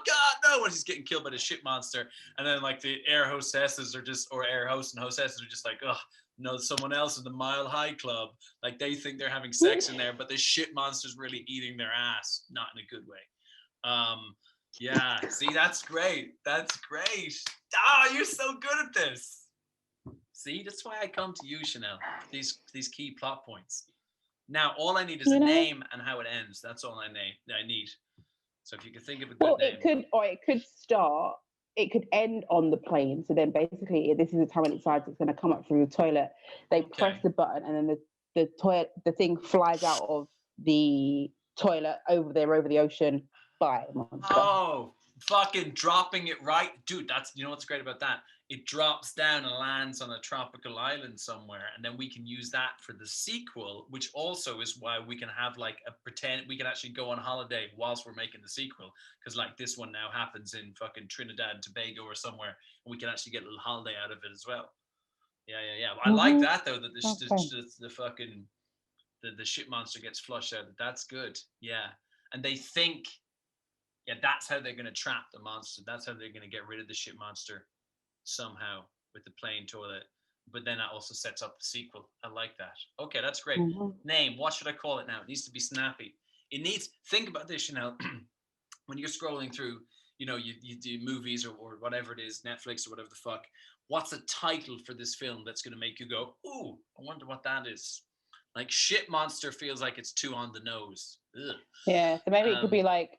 God, no, when he's getting killed by the shit monster. And then like the air hostesses or air hosts and hostesses are just like, oh, no, someone else in the Mile High Club. Like they think they're having sex in there, but the shit monster's really eating their ass, not in a good way. Yeah, see, that's great. That's great. Oh, you're so good at this. See, that's why I come to you, Chanel. These key plot points. Now, all I need is a name and how it ends. That's all I need. So if you could think of a good name. It could start, it could end on the plane. So then basically, this is the time when it decides it's going to come up through the toilet. They press the button and then the thing flies out of the toilet over the ocean. Bye, monster. Oh, fucking dropping it right. Dude, you know what's great about that? It drops down and lands on a tropical island somewhere, and then we can use that for the sequel, which also is why we can have like we can actually go on holiday whilst we're making the sequel, because like this one now happens in fucking Trinidad and Tobago or somewhere, and we can actually get a little holiday out of it as well. Yeah. I like that though, that the fucking the shit monster gets flushed out. That's good. Yeah, and they think, yeah, that's how they're gonna trap the monster. That's how they're gonna get rid of the shit monster. Somehow with the plane toilet, but then that also sets up the sequel. I like that. Okay, that's great. Name, what should I call it now? It needs to be snappy. Think about this, Chanel. When you're scrolling through, you do movies or whatever it is, Netflix or whatever the fuck, what's a title for this film that's going to make you go, ooh, I wonder what that is. Like shit monster feels like it's too on the nose. Ugh. Yeah, so maybe it could be like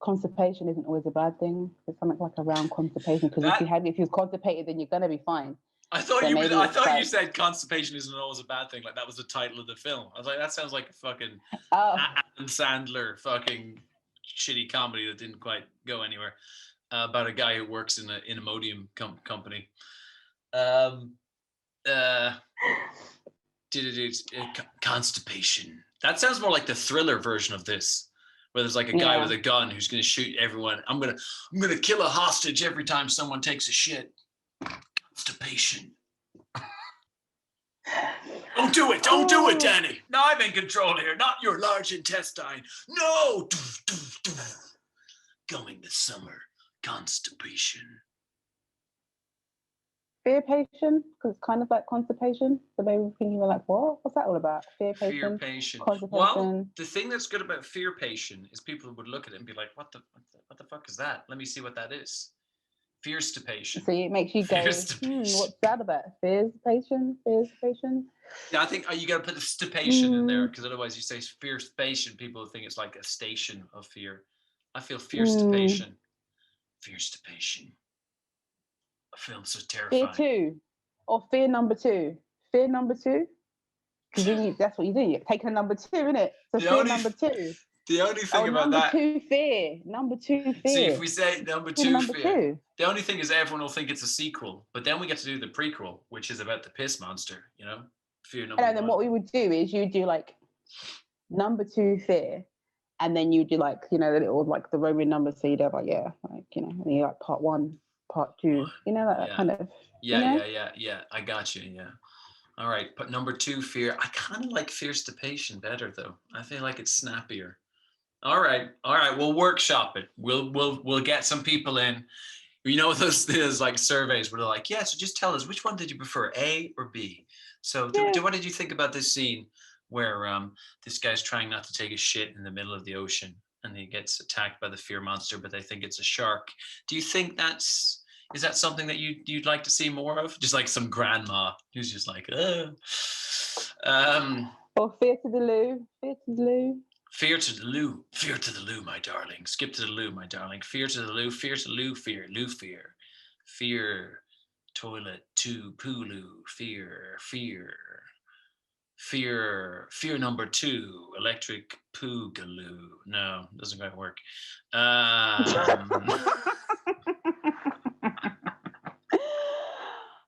constipation isn't always a bad thing. There's something like around constipation, because if you're constipated, then you're gonna be fine. I thought you said constipation isn't always a bad thing. Like that was the title of the film. I was like, that sounds like a fucking Adam Sandler fucking shitty comedy that didn't quite go anywhere, about a guy who works in a Imodium company. Constipation. That sounds more like the Thriller version of this, where there's like a guy with a gun who's going to shoot everyone. I'm gonna kill a hostage every time someone takes a shit. Constipation. Don't do it, Danny. No, I'm in control here, not your large intestine. No. Going this summer. Constipation. Fear-patient, because it's kind of like constipation. So maybe thinking like, what? What's that all about? Fear-patient. Well, the thing that's good about fear-patient is people would look at it and be like, what the fuck is that? Let me see what that is. Fear-stipation. So it makes you go, what's that about? Fear-stipation? Yeah, I think you got to put the stipation in there, because otherwise you say fear-stipation, people think it's like a station of fear. I feel fear-stipation. Fear-stipation. A film so terrifying. Fear 2 or Fear number 2. Fear number 2? Because that's what you do. You take a number 2, innit? So Fear number 2. The only thing about that. Number 2 fear. See, if we say number 2 fear, the only thing is everyone will think it's a sequel, but then we get to do the prequel, which is about the piss monster, Fear number 1. And then what we would do is you do like number 2 fear, and then you do like, the little, like the Roman numbers, so you'd have like, and you like part 1, part 2, that kind of. Yeah. I got you. Yeah. All right, but number 2 fear. I kind of like fear-stipation better though. I feel like it's snappier. All right. We'll workshop it. We'll get some people in. Those like surveys where they're like, yeah, so just tell us, which one did you prefer, A or B? So what did you think about this scene where this guy's trying not to take a shit in the middle of the ocean and he gets attacked by the fear monster, but they think it's a shark? Do you think is that something that you'd like to see more of? Just like some grandma who's just like, Or Fear to the loo. Fear to the loo, my darling. Skip to the loo, my darling. Fear to the loo, fear. Fear, toilet, to pooloo, fear number 2, electric poogaloo. No, doesn't quite work.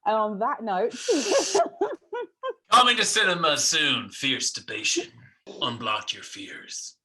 And on that note, coming to cinema soon, Fear-stipation. Unblock your fears.